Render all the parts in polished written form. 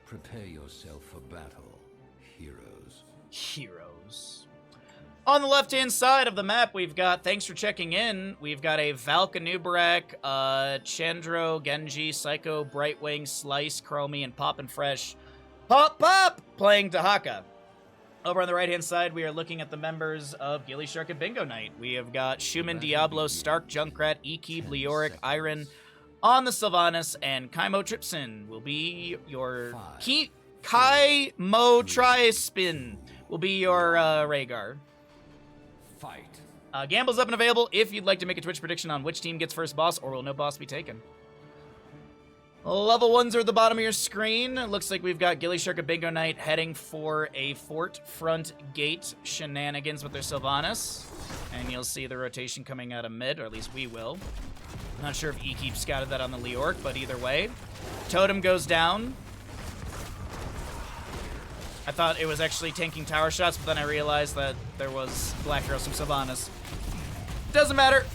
Prepare yourself for battle, heroes. Heroes. On the left-hand side of the map, we've got, thanks for checking in, we've got a Valka Nubarak, Chandro, Genji, Psycho, Brightwing, Slice, Chromie, and Poppin' Fresh. Pop! Playing Dahaka. Over on the right-hand side, we are looking at the members of gillyShark and Bingo Night. We have got Schumann, Diablo, Stark, Junkrat, Ekeeb, Leoric, Iron, on the Sylvanas, and Kaimo Tripsin will be your... Kaimo Trispin will be your Rhaegar. Fight. Gamble's up and available if you'd like to make a Twitch prediction on which team gets first boss, or will no boss be taken. Level 1s are at the bottom of your screen. It looks like we've got gillyShark and Bingo Night heading for a fort front gate shenanigans with their Sylvanas. And you'll see the rotation coming out of mid, or at least we will. Not sure if Ekeeb scouted that on the Leoric, but either way. Totem goes down. I thought it was actually tanking tower shots, but then I realized that there was Black Heroes from Sylvanas. Doesn't matter.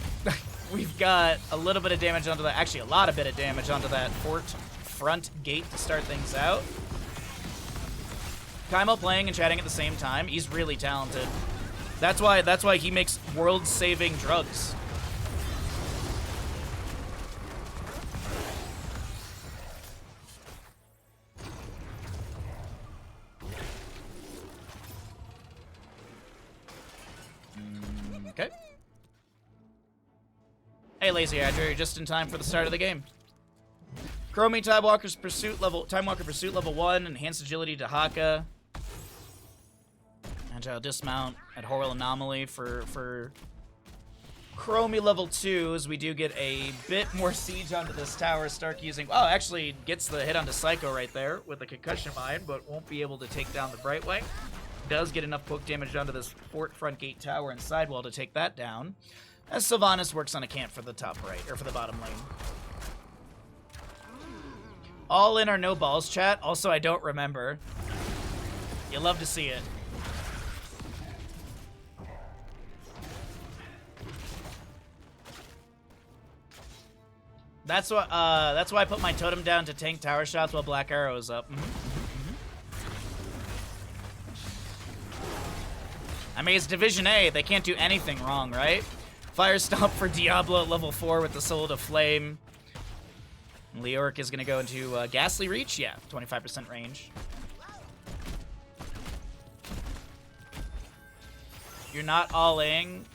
We've got a little bit of damage onto that. Actually, a lot of bit of damage onto that fort front gate to start things out. Kaimo playing and chatting at the same time. He's really talented. That's why he makes world-saving drugs. Okay. Hey, Lazy Hydra, you're just in time for the start of the game. Chromie Time Walker Pursuit level 1, enhanced agility to Haka. Agile dismount at Horror Anomaly for Chromie level 2, as we do get a bit more siege onto this tower. Stark using, oh, actually gets the hit onto Psycho right there with the concussion mine, but won't be able to take down the Brightwing. Does get enough poke damage onto this fort front gate tower and sidewall to take that down, as Sylvanas works on a camp for the top right, or for the bottom lane. All in or no balls, chat? Also, I don't remember. You love to see it. That's why I put my totem down to tank tower shots while Black Arrow is up. I mean, it's Division A. They can't do anything wrong, right? Fire Stomp for Diablo at level 4 with the Soul to Flame. Leoric is going to go into Ghastly Reach. Yeah, 25% range. You're not all-in.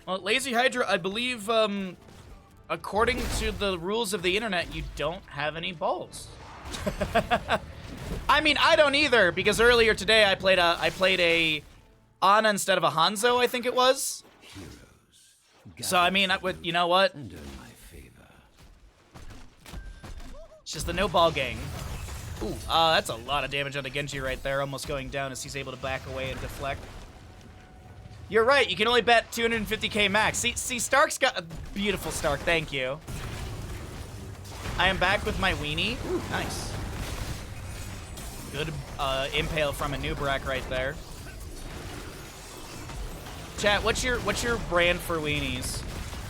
Well, Lazy Hydra, I believe, according to the rules of the internet, you don't have any balls. I mean, I don't either, because earlier today I played a Ana instead of a Hanzo, I think it was. So I mean, you know what? It's just the no ball gang. Ooh, that's a lot of damage onto Genji right there, almost going down as he's able to back away and deflect. You're right, you can only bet 250k max. See, Stark's got a beautiful Stark, thank you. I am back with my weenie. Ooh, nice. Good impale from a Nubarak right there. Chat, what's your brand for weenies?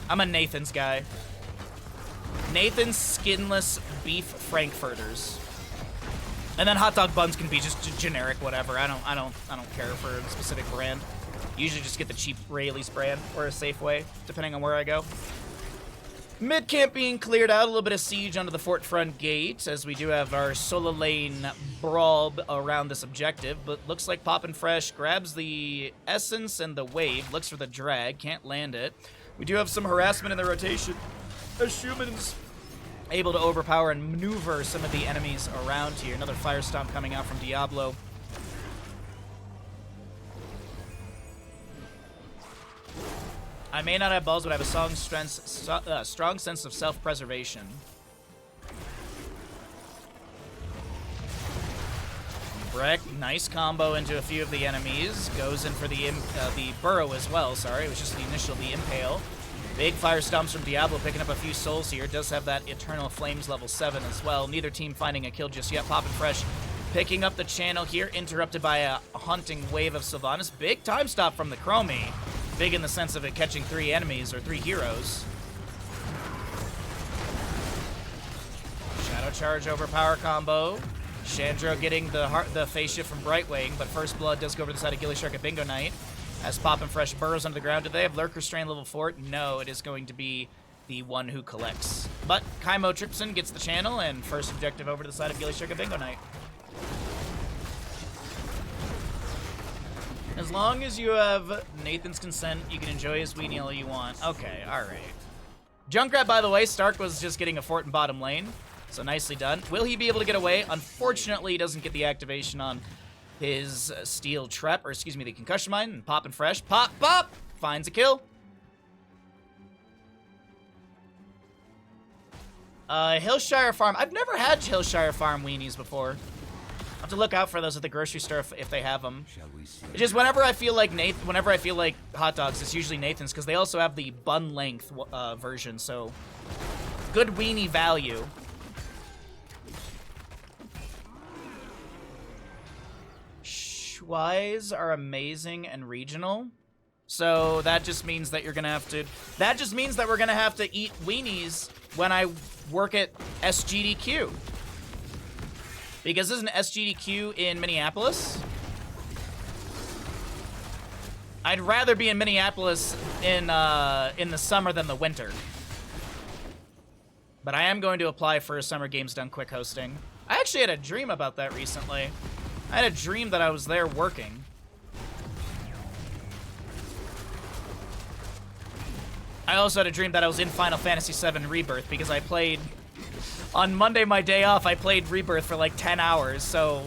I'm a Nathan's guy. Nathan's skinless beef frankfurters. And then hot dog buns can be just generic whatever. I don't care for a specific brand. Usually just get the cheap Rayleigh's brand or a Safeway, depending on where I go. Mid camp being cleared out, a little bit of siege onto the fort front gate, as we do have our solo lane brawl around this objective, but looks like Poppin' Fresh grabs the essence and the wave, looks for the drag, can't land it. We do have some harassment in the rotation, as Schumann's able to overpower and maneuver some of the enemies around here. Another Fire Stomp coming out from Diablo. I may not have balls, but I have a strong sense of self-preservation. Breck, nice combo into a few of the enemies. Goes in for the burrow as well, sorry. It was just the initial, the impale. Big fire stomps from Diablo, picking up a few souls here. Does have that Eternal Flames level 7 as well. Neither team finding a kill just yet. Poppin' Fresh picking up the channel here, interrupted by a haunting wave of Sylvanas. Big time stop from the Chromie. Big in the sense of it catching 3 enemies, or 3 heroes. Shadow Charge overpower combo. Chandro getting the face shift from Brightwing, but First Blood does go over the side of gillyShark at Bingo Night. As Poppin' Fresh burrows under the ground. Do they have Lurker Strain level 4? No, it is going to be the one who collects. But Kaimo Tripson gets the channel, and first objective over to the side of gillyShark at Bingo Night. As long as you have Nathan's consent, you can enjoy his weenie all you want. Okay, alright. Junkrat, by the way, Stark was just getting a fort in bottom lane. So nicely done. Will he be able to get away? Unfortunately, he doesn't get the activation on his steel trap, or excuse me, the concussion mine, and Poppin' Fresh. Pop, pop! Finds a kill. Hillshire Farm. I've never had Hillshire Farm weenies before. I'll have to look out for those at the grocery store if they have them. It's just whenever I feel like hot dogs, it's usually Nathan's, because they also have the bun length version, so good weenie value. Schweiz are amazing and regional. So that just means that you're gonna have to. That just means that we're gonna have to eat weenies when I work at SGDQ. Because isn't SGDQ in Minneapolis? I'd rather be in Minneapolis in the summer than the winter. But I am going to apply for a Summer Games Done Quick hosting. I actually had a dream about that recently. I had a dream that I was there working. I also had a dream that I was in Final Fantasy VII Rebirth because I played... On Monday, my day off, I played Rebirth for like 10 hours, so...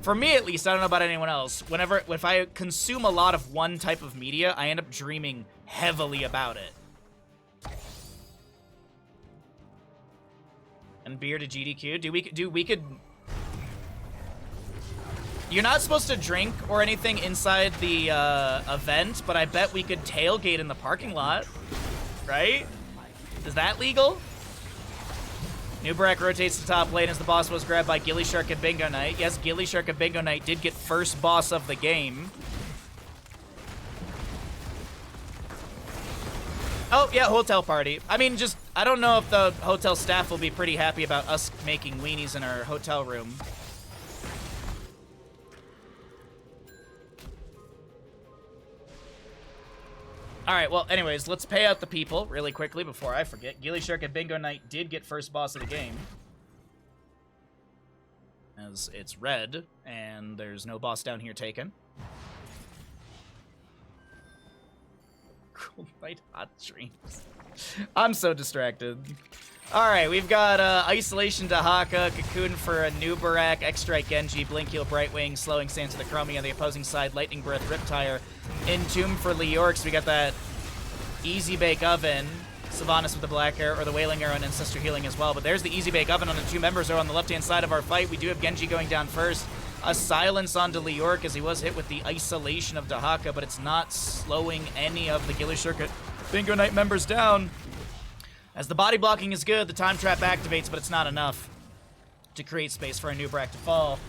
For me, at least, I don't know about anyone else. If I consume a lot of one type of media, I end up dreaming heavily about it. And beer to GDQ? We could... You're not supposed to drink or anything inside the event, but I bet we could tailgate in the parking lot, right? Is that legal? Nubarak rotates to top lane as the boss was grabbed by gillyShark at Bingo Night. Yes, gillyShark at Bingo Night did get first boss of the game. Oh, yeah, hotel party. I mean, I don't know if the hotel staff will be pretty happy about us making weenies in our hotel room. Alright, well, anyways, let's pay out the people really quickly before I forget. gillyShark at Bingo Night did get first boss of the game. As it's red, and there's no boss down here taken. Cool Night Hot Dreams. I'm so distracted. Alright, we've got Isolation Dahaka, Cocoon for a Nubarak, X-Strike Genji, Blink Heal Brightwing, Slowing Sands to the Chromie on the opposing side, Lightning Breath Riptire, Entomb for Leorx. We got that Easy Bake Oven, Sylvanas with the Black Arrow, or the Wailing Arrow and Ancestor Healing as well. But there's the Easy Bake Oven on the two members are on the left-hand side of our fight. We do have Genji going down first. A silence onto Leorc as he was hit with the Isolation of Dahaka, but it's not slowing any of the gillyShark at Bingo Night members down. As the body blocking is good, the time trap activates, but it's not enough to create space for a Nubarak to fall.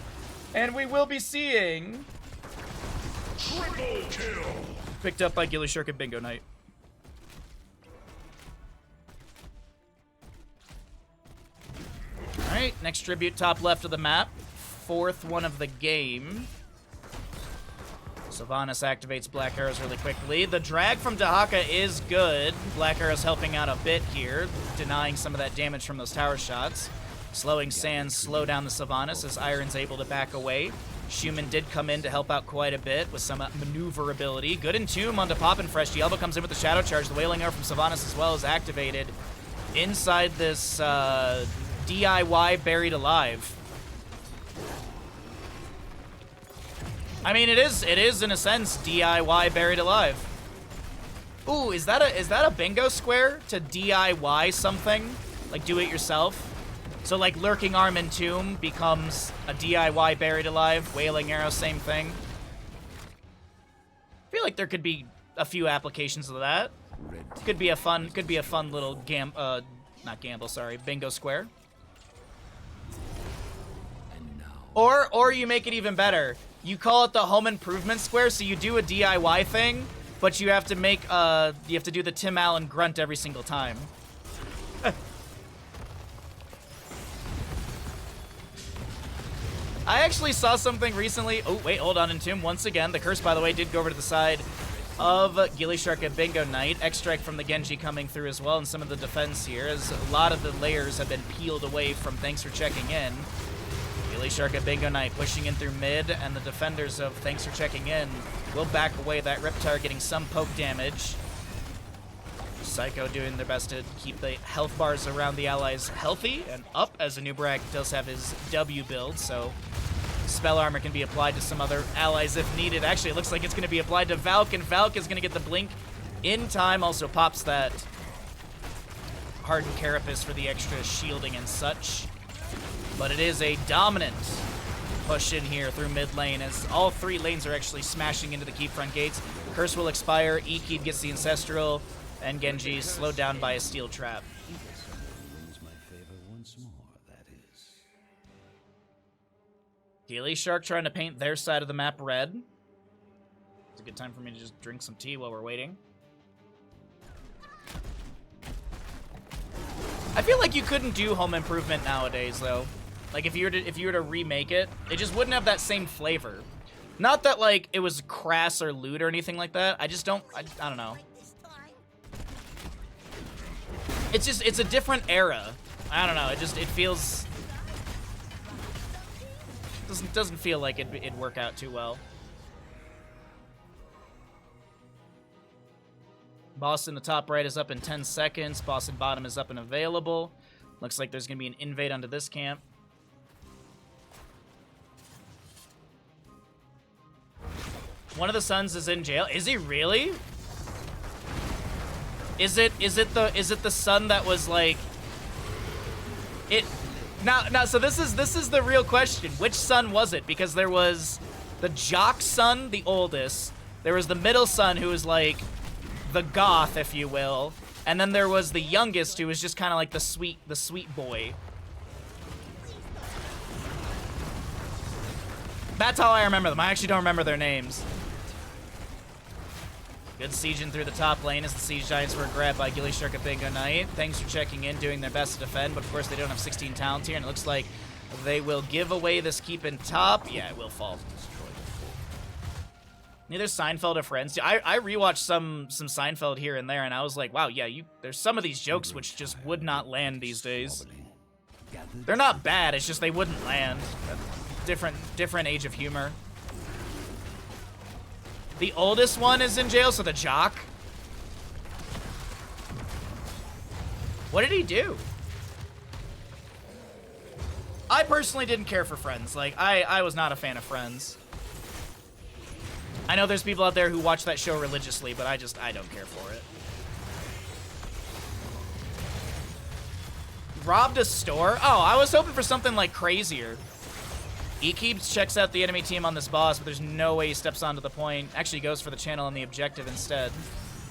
And we will be seeing... Triple kill! Picked up by gillyShark at Bingo Night. Alright, next tribute, top left of the map. Fourth one of the game. Sylvanas activates Black Arrows really quickly. The drag from Dahaka is good. Black Arrows helping out a bit here, denying some of that damage from those tower shots. Slowing Sands slow down the Sylvanas as Iron's able to back away. Schumann did come in to help out quite a bit with some maneuverability. Good Entomb onto Poppin' Fresh. Dialba comes in with the Shadow Charge. The Wailing Arrow from Sylvanas as well is activated inside this DIY Buried Alive. I mean, it is in a sense DIY Buried Alive. Ooh, is that a bingo square to DIY something? Like do it yourself? So like Lurking Arm and Tomb becomes a DIY Buried Alive, Wailing Arrow, same thing. I feel like there could be a few applications of that. Could be a fun little bingo square. Or you make it even better. You call it the home improvement square, so you do a DIY thing, but you have to make you have to do the Tim Allen grunt every single time. I actually saw something recently. Oh, wait, hold on. Entomb once again. The curse, by the way, did go over to the side of gillyShark and Bingo Knight. X-Strike from the Genji coming through as well, and some of the defense here, as a lot of the layers have been peeled away from Thanks for Checking In. gillyShark and Bingo Knight pushing in through mid, and the defenders of Thanks for Checking In will back away. That Reptar getting some poke damage. Psycho doing their best to keep the health bars around the allies healthy and up, as Anubrak does have his W build, so spell armor can be applied to some other allies if needed. Actually, it looks like it's going to be applied to Valk, and Valk is going to get the blink in time. Also pops that hardened carapace for the extra shielding and such. But it is a dominant push in here through mid lane, as all three lanes are actually smashing into the keep front gates. Curse will expire, E-Keep gets the Ancestral, and Genji slowed down by a steel trap. gillyShark trying to paint their side of the map red. It's a good time for me to just drink some tea while we're waiting. I feel like you couldn't do Home Improvement nowadays, though. Like, if you were to remake it, it just wouldn't have that same flavor. Not that, like, it was crass or lewd or anything like that. I just don't, I don't know. It's just, it's a different era. I don't know, it feels... Doesn't feel like it'd work out too well. Boss in the top right is up in 10 seconds. Boss in bottom is up and available. Looks like there's going to be an invade onto this camp. One of the sons is in jail. Is he really? Is it the son that was like it? Now, so this is the real question. Which son was it? Because there was the jock son, the oldest. There was the middle son, who was like the goth, if you will, and then there was the youngest, who was just kind of like the sweet boy. That's how I remember them. I actually don't remember their names. Good sieging through the top lane as the Siege Giants were grabbed by gillyShark and Bingo Knight. Thanks for checking in, doing their best to defend, but of course they don't have 16 talents here, and it looks like they will give away this keep in top. Yeah, it will fall. Neither Seinfeld or Friends. I rewatched some Seinfeld here and there, and I was like, wow, yeah, there's some of these jokes which just would not land these days. They're not bad, it's just they wouldn't land. Different age of humor. The oldest one is in jail, so the jock. What did he do? I personally didn't care for Friends. Like, I was not a fan of Friends. I know there's people out there who watch that show religiously, but I don't care for it. Robbed a store? Oh, I was hoping for something like crazier. E-Keeps checks out the enemy team on this boss, but there's no way he steps onto the point. Actually goes for the channel on the objective instead.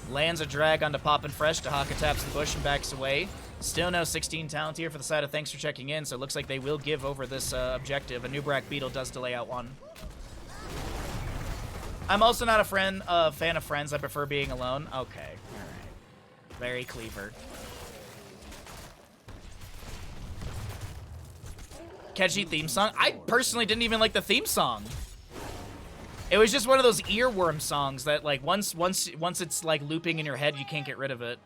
Lands a drag onto Poppin' Fresh. Dahaka taps the bush and backs away. Still no 16 talent here for the side of Thanks for checking in, so it looks like they will give over this objective. A Nubrak Beetle does delay out one. I'm also not a fan of Friends. I prefer being alone. Okay, alright. Very cleaver. Catchy theme song. I personally didn't even like the theme song. It was just one of those earworm songs that, like, once it's like looping in your head, you can't get rid of it.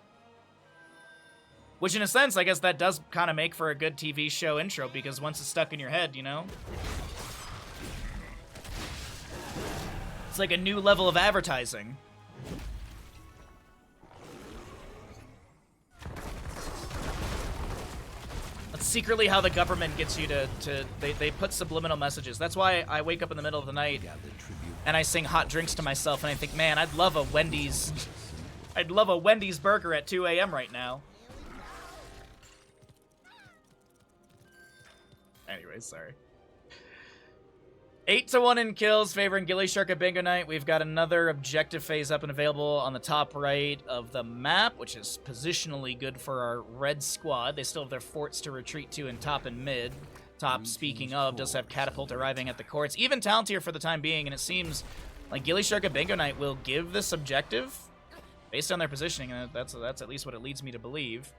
Which, in a sense, I guess that does kind of make for a good TV show intro, because once it's stuck in your head, you know? It's like a new level of advertising. That's secretly how the government gets you to they put subliminal messages. That's why I wake up in the middle of the night and I sing hot drinks to myself and I think, man, I'd love a Wendy's burger at 2 a.m. right now. Anyways, sorry. 8-1 in kills, favoring gillyShark and Bingo Knight. We've got another objective phase up and available on the top right of the map, which is positionally good for our red squad. They still have their forts to retreat to in top and mid. Top, speaking of, does have Catapult arriving at the courts. Even talent here for the time being, and it seems like gillyShark and Bingo Knight will give this objective based on their positioning, and that's at least what it leads me to believe.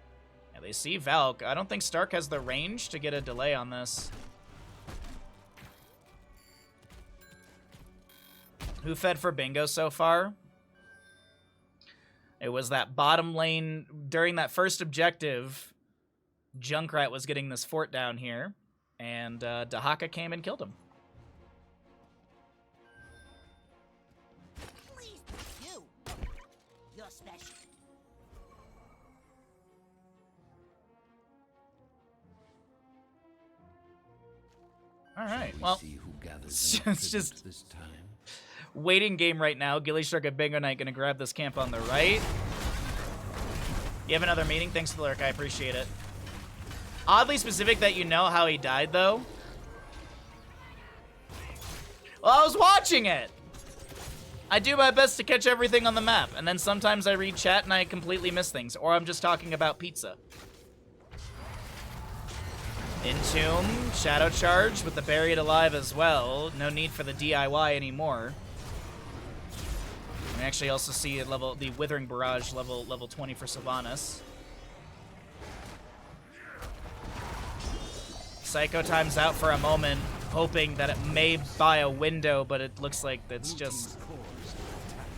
Yeah, they see Valk. I don't think Stark has the range to get a delay on this. Who fed for bingo so far? It was that bottom lane during that first objective. Junkrat was getting this fort down here, and Dahaka came and killed him. Please, you. You're special. All right, Shall we well, see who gathers it's in just- tribute this time. waiting game right now. gillyShark at Bingo Night gonna grab this camp on the right. You have another meeting? Thanks for the lurk, I appreciate it. Oddly specific that you know how he died, though. Well, I was watching it! I do my best to catch everything on the map, and then sometimes I read chat and I completely miss things, or I'm just talking about pizza. Entomb, Shadow Charge with the Buried Alive as well. No need for the DIY anymore. We actually also see the Withering Barrage level 20 for Sylvanas. Psycho times out for a moment, hoping that it may buy a window, but it looks like it's just...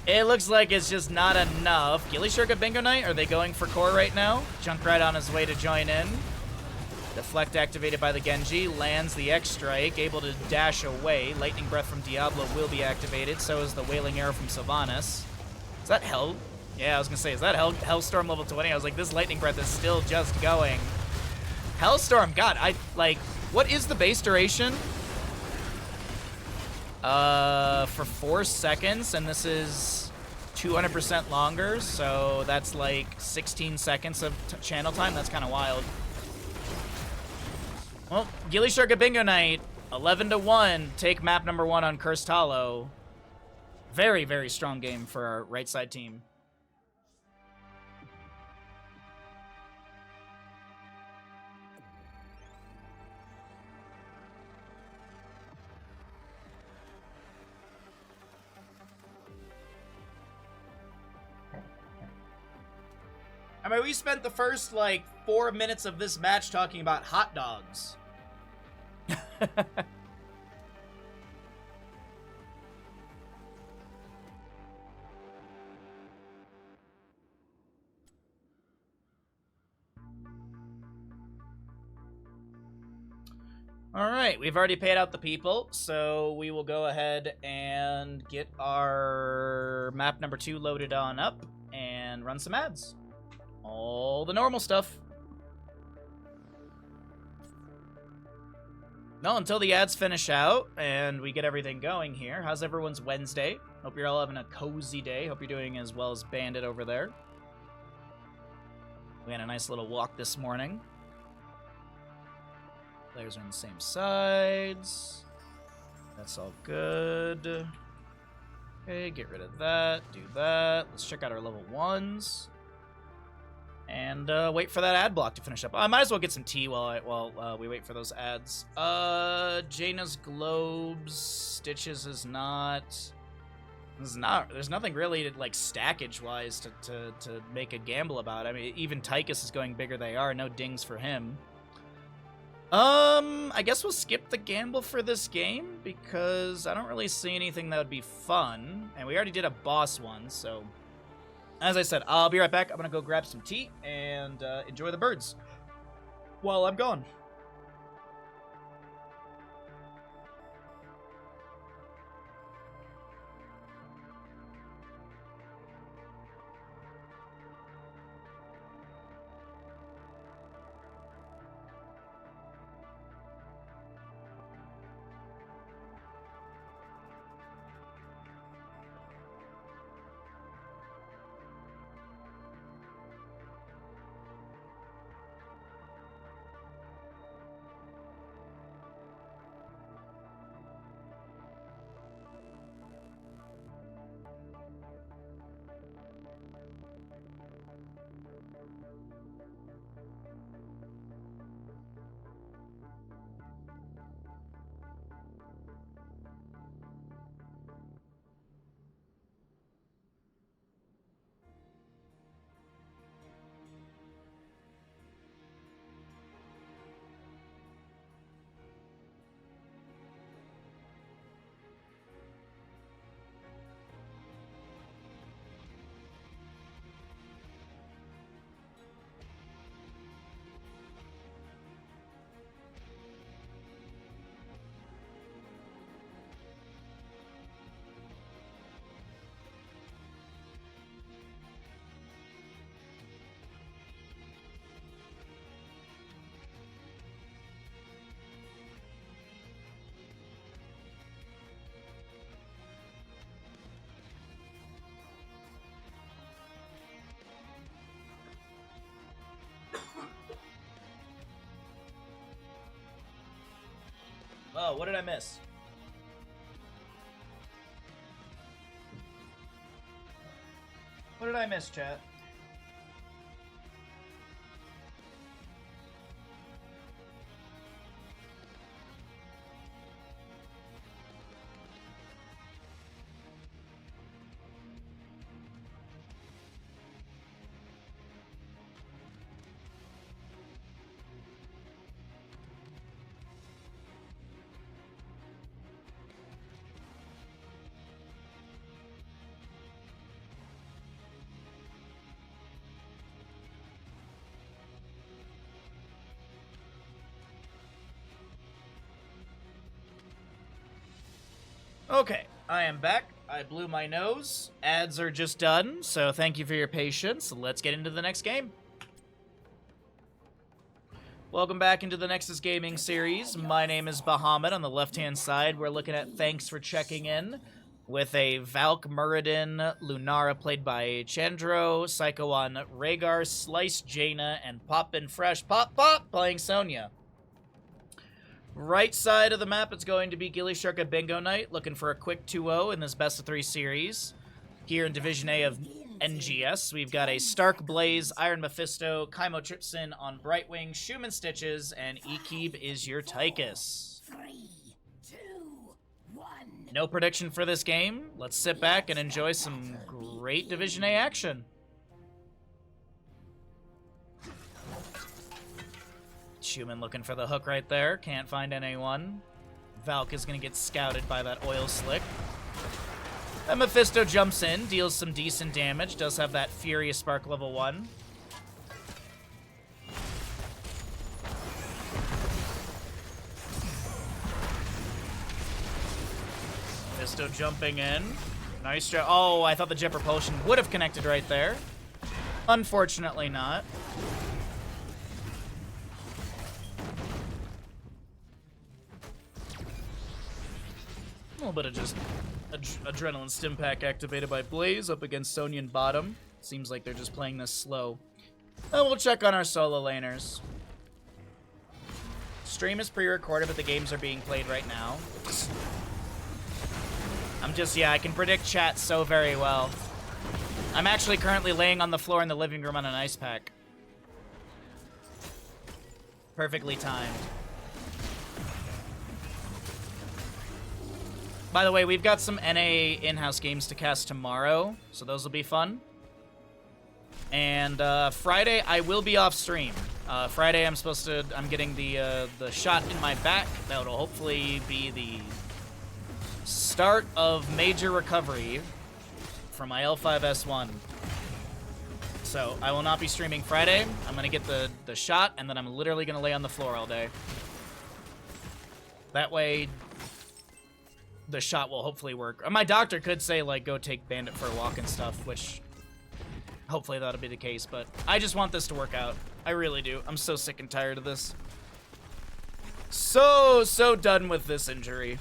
It looks like it's just not enough. gillyShark at Bingo Night, are they going for core right now? Junkrat on his way to join in. Deflect activated by the Genji, lands the X-Strike, able to dash away. Lightning Breath from Diablo will be activated, so is the Wailing Arrow from Sylvanas. Is that Hell? Yeah, I was gonna say, is that Hellstorm level 20? I was like, this Lightning Breath is still just going. Hellstorm, God, what is the base duration? For 4 seconds, and this is 200% longer, so that's like 16 seconds of channel time. That's kind of wild. Well, gillyShark at Bingo Night, 11-1, take map number 1 on Cursed Hollow. Very, very strong game for our right side team. I mean, we spent the first, like, 4 minutes of this match talking about hot dogs. All right, we've already paid out the people, so we will go ahead and get our map number 2 loaded on up and run some ads. All the normal stuff. No, until the ads finish out and we get everything going here. How's everyone's Wednesday? Hope you're all having a cozy day. Hope you're doing as well as Bandit over there. We had a nice little walk this morning. Players are on the same sides. That's all good. Okay, get rid of that. Do that. Let's check out our level 1s. And wait for that ad block to finish up. I might as well get some tea while we wait for those ads. Jaina's Globes. Stitches is not... There's nothing really, like, stackage-wise to make a gamble about. I mean, even Tychus is going bigger they are. No dings for him. I guess we'll skip the gamble for this game, because I don't really see anything that would be fun. And we already did a boss one, so... As I said, I'll be right back. I'm gonna go grab some tea and enjoy the birds while I'm gone. Oh, what did I miss? What did I miss, chat? Okay, I am back. I blew my nose. Ads are just done, so thank you for your patience. Let's get into the next game. Welcome back into the Nexus Gaming series. My name is Bahamut. On the left-hand side, we're looking at Thanks for Checking In with a Valk, Muradin, Lunara played by Chandro, Psycho on Rhaegar, Slice, Jaina, and Poppin' Fresh Pop playing Sonya. Right side of the map, it's going to be gillyShark at Bingo Night, looking for a quick 2-0 in this best-of-3 series. Here in Division A of NGS, we've got a Stark Blaze, Iron Mephisto, Kaimo Tripson on Brightwing, Schumann Stitches, and Ekib is your Tychus. 3, 2, 1. No prediction for this game. Let's sit back and enjoy some great Division A action. Schumann looking for the hook right there. Can't find anyone. Valk is going to get scouted by that oil slick. And Mephisto jumps in, deals some decent damage. Does have that Furious Spark level 1. Mephisto jumping in. Nice job. Oh, I thought the Jet Propulsion would have connected right there. Unfortunately not. A little bit of just adrenaline stim pack activated by Blaze up against Sonya and bottom. Seems like they're just playing this slow. And we'll check on our solo laners. Stream is pre-recorded, but the games are being played right now. I can predict chat so very well. I'm actually currently laying on the floor in the living room on an ice pack. Perfectly timed. By the way, we've got some NA in-house games to cast tomorrow, so those will be fun. And Friday, I will be off stream. Friday, I'm getting the shot in my back. That'll hopefully be the start of major recovery from my L5S1. So I will not be streaming Friday. I'm gonna get the shot, and then I'm literally gonna lay on the floor all day. That way, the shot will hopefully work. My doctor could say, like, go take Bandit for a walk and stuff, which hopefully that'll be the case, but I just want this to work out. I really do. I'm so sick and tired of this. So done with this injury.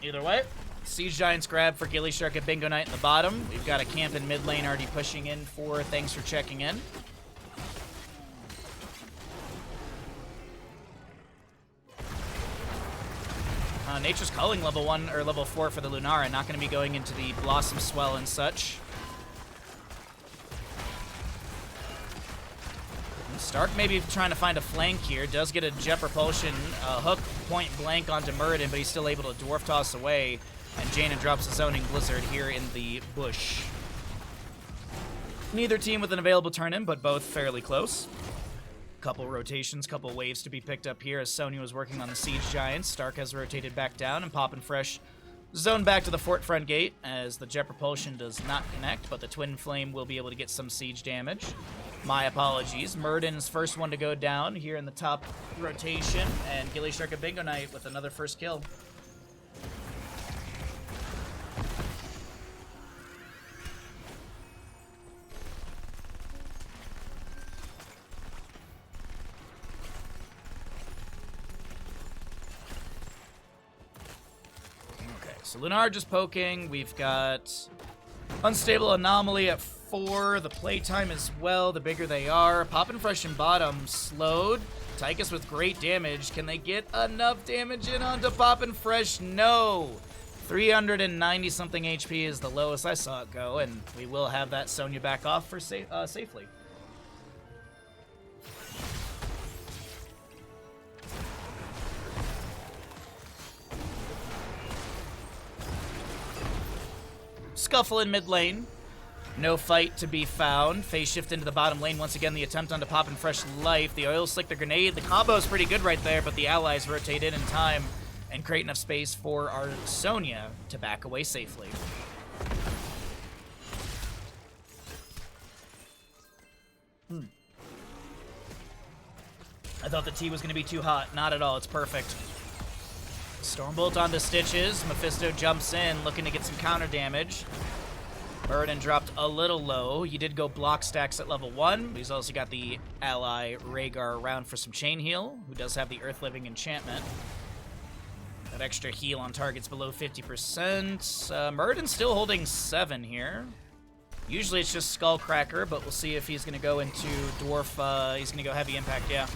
Either way, Siege Giants grab for gillyShark at Bingo Night in the bottom. We've got a camp in mid lane already pushing in for Thanks for Checking In. Nature's Culling level 1 or level 4 for the Lunara, not going to be going into the Blossom Swell and such. And Stark maybe trying to find a flank here. Does get a Jet Propulsion hook point blank onto Muradin, but he's still able to Dwarf Toss away. And Jaina drops a Zoning Blizzard here in the bush. Neither team with an available turn-in, but both fairly close. Couple rotations, couple waves to be picked up here as Sonya was working on the Siege Giants. Stark has rotated back down, and Poppin' Fresh zoned back to the fort front gate as the Jet Propulsion does not connect, but the Twin Flame will be able to get some siege damage. My apologies. Muradin's first one to go down here in the top rotation, and gillyShark at Bingo Night with another first kill. So Lunar just poking. We've got Unstable Anomaly at 4. The playtime as well, the bigger they are. Poppin' Fresh and bottom slowed. Tychus with great damage. Can they get enough damage in onto Poppin' Fresh? No. 390-something HP is the lowest I saw it go, and we will have that Sonya back off for safely. Scuffle in mid lane. No fight to be found. Phase shift into the bottom lane. Once again, the attempt on to Poppin' Fresh life. The oil slick, the grenade. The combo is pretty good right there, but the allies rotate in time and create enough space for our Sonya to back away safely. I thought the tea was going to be too hot. Not at all. It's perfect. Stormbolt onto Stitches. Mephisto jumps in, looking to get some counter damage. Burden dropped a little low. He did go block stacks at level 1. But he's also got the ally Rhaegar around for some chain heal, who does have the Earth Living enchantment. That extra heal on targets below 50%. Murden's still holding 7 here. Usually it's just Skullcracker, but we'll see if he's going to go into Dwarf. He's going to go Heavy Impact, yeah.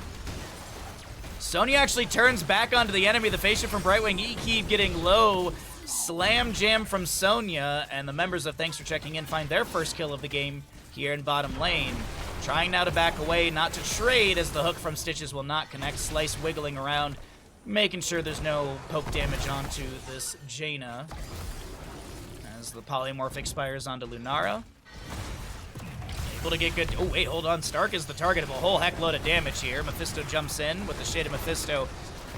Sonya actually turns back onto the enemy. The phase shift from Brightwing. He keep getting low. Slam jam from Sonya, and the members of Thanks for Checking In find their first kill of the game here in bottom lane. Trying now to back away, not to trade, as the hook from Stitches will not connect. Slice wiggling around, making sure there's no poke damage onto this Jaina. As the polymorph expires onto Lunara. Able to get good. Oh, wait, hold on. Stark is the target of a whole heck load of damage here. Mephisto jumps in with the Shade of Mephisto,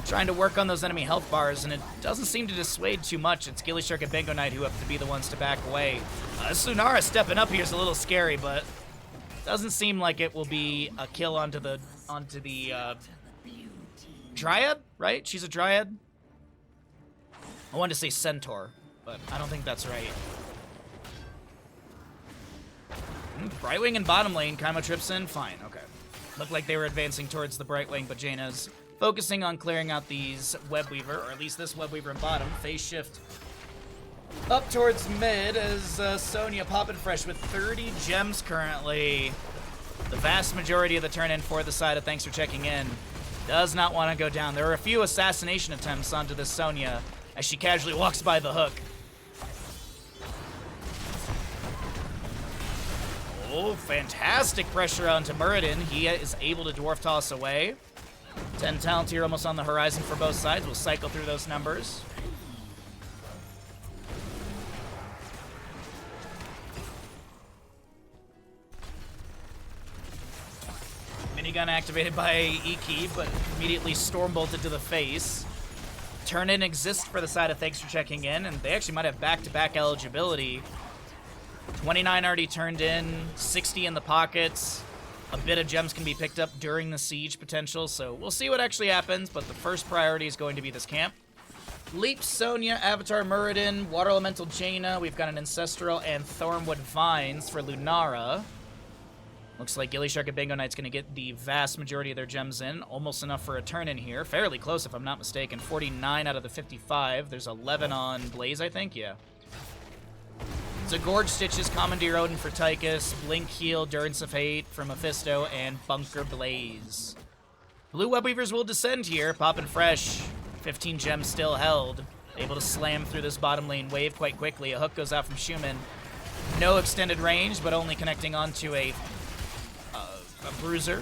trying to work on those enemy health bars, and it doesn't seem to dissuade too much. It's gillyShark and Bingo Knight who have to be the ones to back away. Lunara stepping up here is a little scary, but doesn't seem like it will be a kill onto the Dryad, right? She's a Dryad. I wanted to say Centaur, but I don't think that's right. Brightwing in bottom lane. Kaima trips in. Fine, okay. Looked like they were advancing towards the Brightwing, but Jaina's focusing on clearing out these Webweaver, or at least this Webweaver in bottom. Phase shift up towards mid as Sonya Poppin' Fresh with 30 gems currently. The vast majority of the turn in for the side of Thanks for Checking In does not want to go down. There are a few assassination attempts onto this Sonya as she casually walks by the hook. Oh, fantastic pressure onto Muradin. He is able to dwarf toss away. 10 talent here almost on the horizon for both sides. We'll cycle through those numbers. Minigun activated by Iki, but immediately stormbolted to the face. Turn-in exists for the side of Thanks for Checking In, and they actually might have back-to-back eligibility. 29 already turned in, 60 in the pockets. A bit of gems can be picked up during the siege potential, so we'll see what actually happens, but the first priority is going to be this camp. Leap, Sonya, Avatar, Muradin, Water Elemental, Jaina. We've got an Ancestral and Thornwood Vines for Lunara. Looks like gillyShark and Bingo Knight's going to get the vast majority of their gems in. Almost enough for a turn in here. Fairly close, if I'm not mistaken. 49 out of the 55. There's 11 on Blaze, I think. Yeah. It's a Gorge Stitches, Commandeer Odin for Tychus, Blink Heal, Durance of Hate for Mephisto, and Bunker Blaze. Blue Webweavers will descend here. Poppin' Fresh. 15 gems still held. Able to slam through this bottom lane wave quite quickly. A hook goes out from Schumann. No extended range, but only connecting onto a bruiser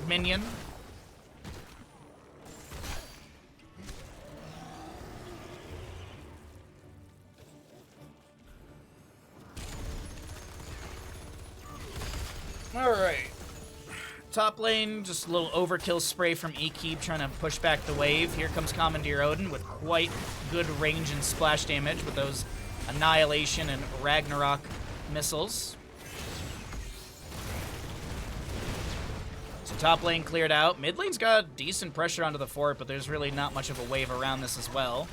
minion. Alright. Top lane, just a little overkill spray from Ekeep trying to push back the wave. Here comes Commandeer Odin with quite good range and splash damage with those Annihilation and Ragnarok missiles. So top lane cleared out. Mid lane's got decent pressure onto the fort, but there's really not much of a wave around this as well.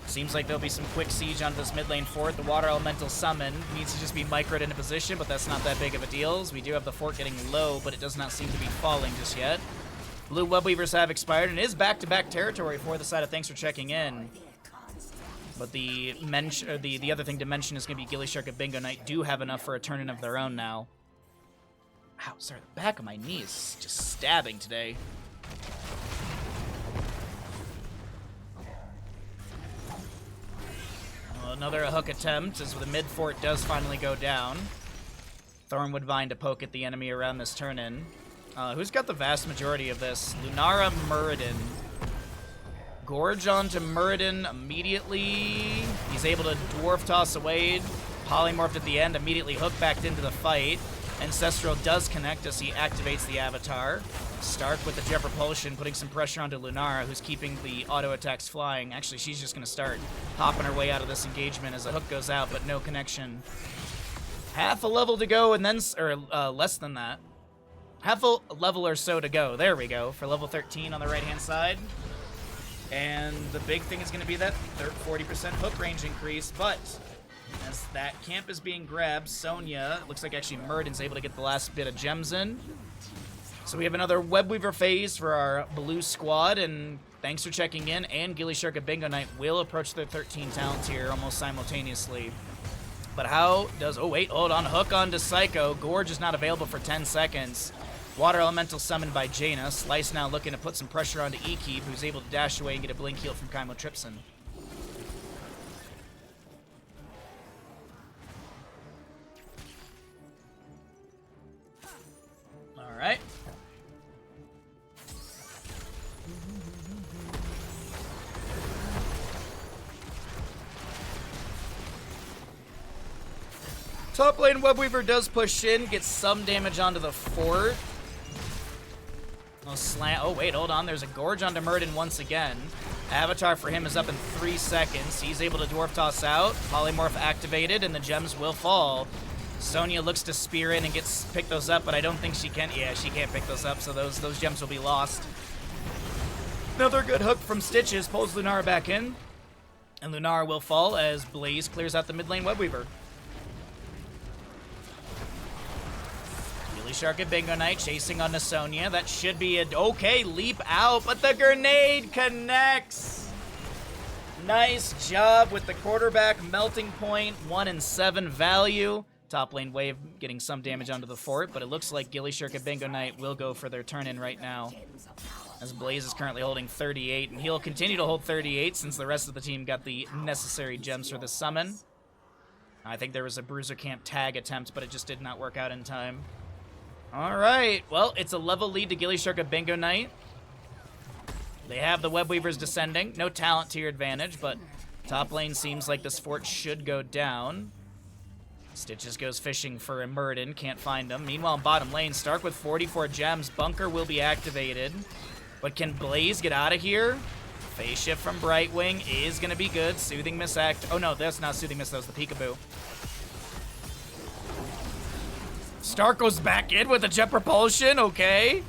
Seems like there'll be some quick siege onto this mid lane fort. The Water Elemental Summon needs to just be microed into position, but that's not that big of a deal. We do have the fort getting low, but it does not seem to be falling just yet. Blue Webweavers have expired, and it is back-to-back territory for the side of Thanks for Checking In. But the other thing to mention is going to be gillyShark and Bingo Knight do have enough for a turn-in of their own now. Ow, sorry, the back of my knee is just stabbing today. Another hook attempt as the mid fort does finally go down. Thornwood Vine to poke at the enemy around this turn-in. Who's got the vast majority of this? Lunara, Muradin. Gorge onto Muradin immediately. He's able to dwarf toss away. Polymorphed at the end, immediately hook back into the fight. Ancestral does connect as he activates the avatar. Stark with the jet propulsion, putting some pressure onto Lunara, who's keeping the auto attacks flying. Actually, she's just going to start hopping her way out of this engagement as the hook goes out, but no connection. Half a level to go, and then, or less than that. Half a level or so to go. There we go, for level 13 on the right-hand side. And the big thing is going to be that 40% hook range increase, but as that camp is being grabbed, Sonya, looks like actually Muradin's able to get the last bit of gems in. So we have another Webweaver phase for our blue squad, and thanks for checking in, and gillyShark and Bingo Knight will approach their 13 talents here almost simultaneously. But how does... Oh, wait, hold on. Hook onto Psycho. Gorge is not available for 10 seconds. Water Elemental summoned by Jaina. Slice now looking to put some pressure onto Ekeep, who's able to dash away and get a blink heal from Kaimo Tripson. All right. Top lane Webweaver does push in, gets some damage onto the fort. Oh, wait, hold on. There's a Gorge onto Muradin once again. Avatar for him is up in 3 seconds. He's able to Dwarf Toss out. Polymorph activated, and the gems will fall. Sonya looks to spear in and pick those up, but I don't think she can. Yeah, she can't pick those up, so those gems will be lost. Another good hook from Stitches pulls Lunara back in. And Lunara will fall as Blaze clears out the mid lane Webweaver. gillyShark and Bingo Knight chasing on Sonya. That should be a okay leap out, but the grenade connects. Nice job with the quarterback melting point. 1 and 7 value. Top lane wave getting some damage onto the fort, but it looks like gillyShark and Bingo Knight will go for their turn in right now. As Blaze is currently holding 38, and he'll continue to hold 38 since the rest of the team got the necessary gems for the summon. I think there was a Bruiser Camp tag attempt, but it just did not work out in time. All right, well, it's a level lead to gillyShark and Bingo Knight. They have the Webweavers descending. No talent to your advantage, but top lane seems like this fort should go down. Stitches goes fishing for a Muradin, can't find him. Meanwhile, in bottom lane, Stark with 44 gems. Bunker will be activated. But can Blaze get out of here? Phase shift from Brightwing is going to be good. Soothing Mist act. Oh no, that's not Soothing Mist, that was the Peekaboo. Stark goes back in with a jet propulsion, okay.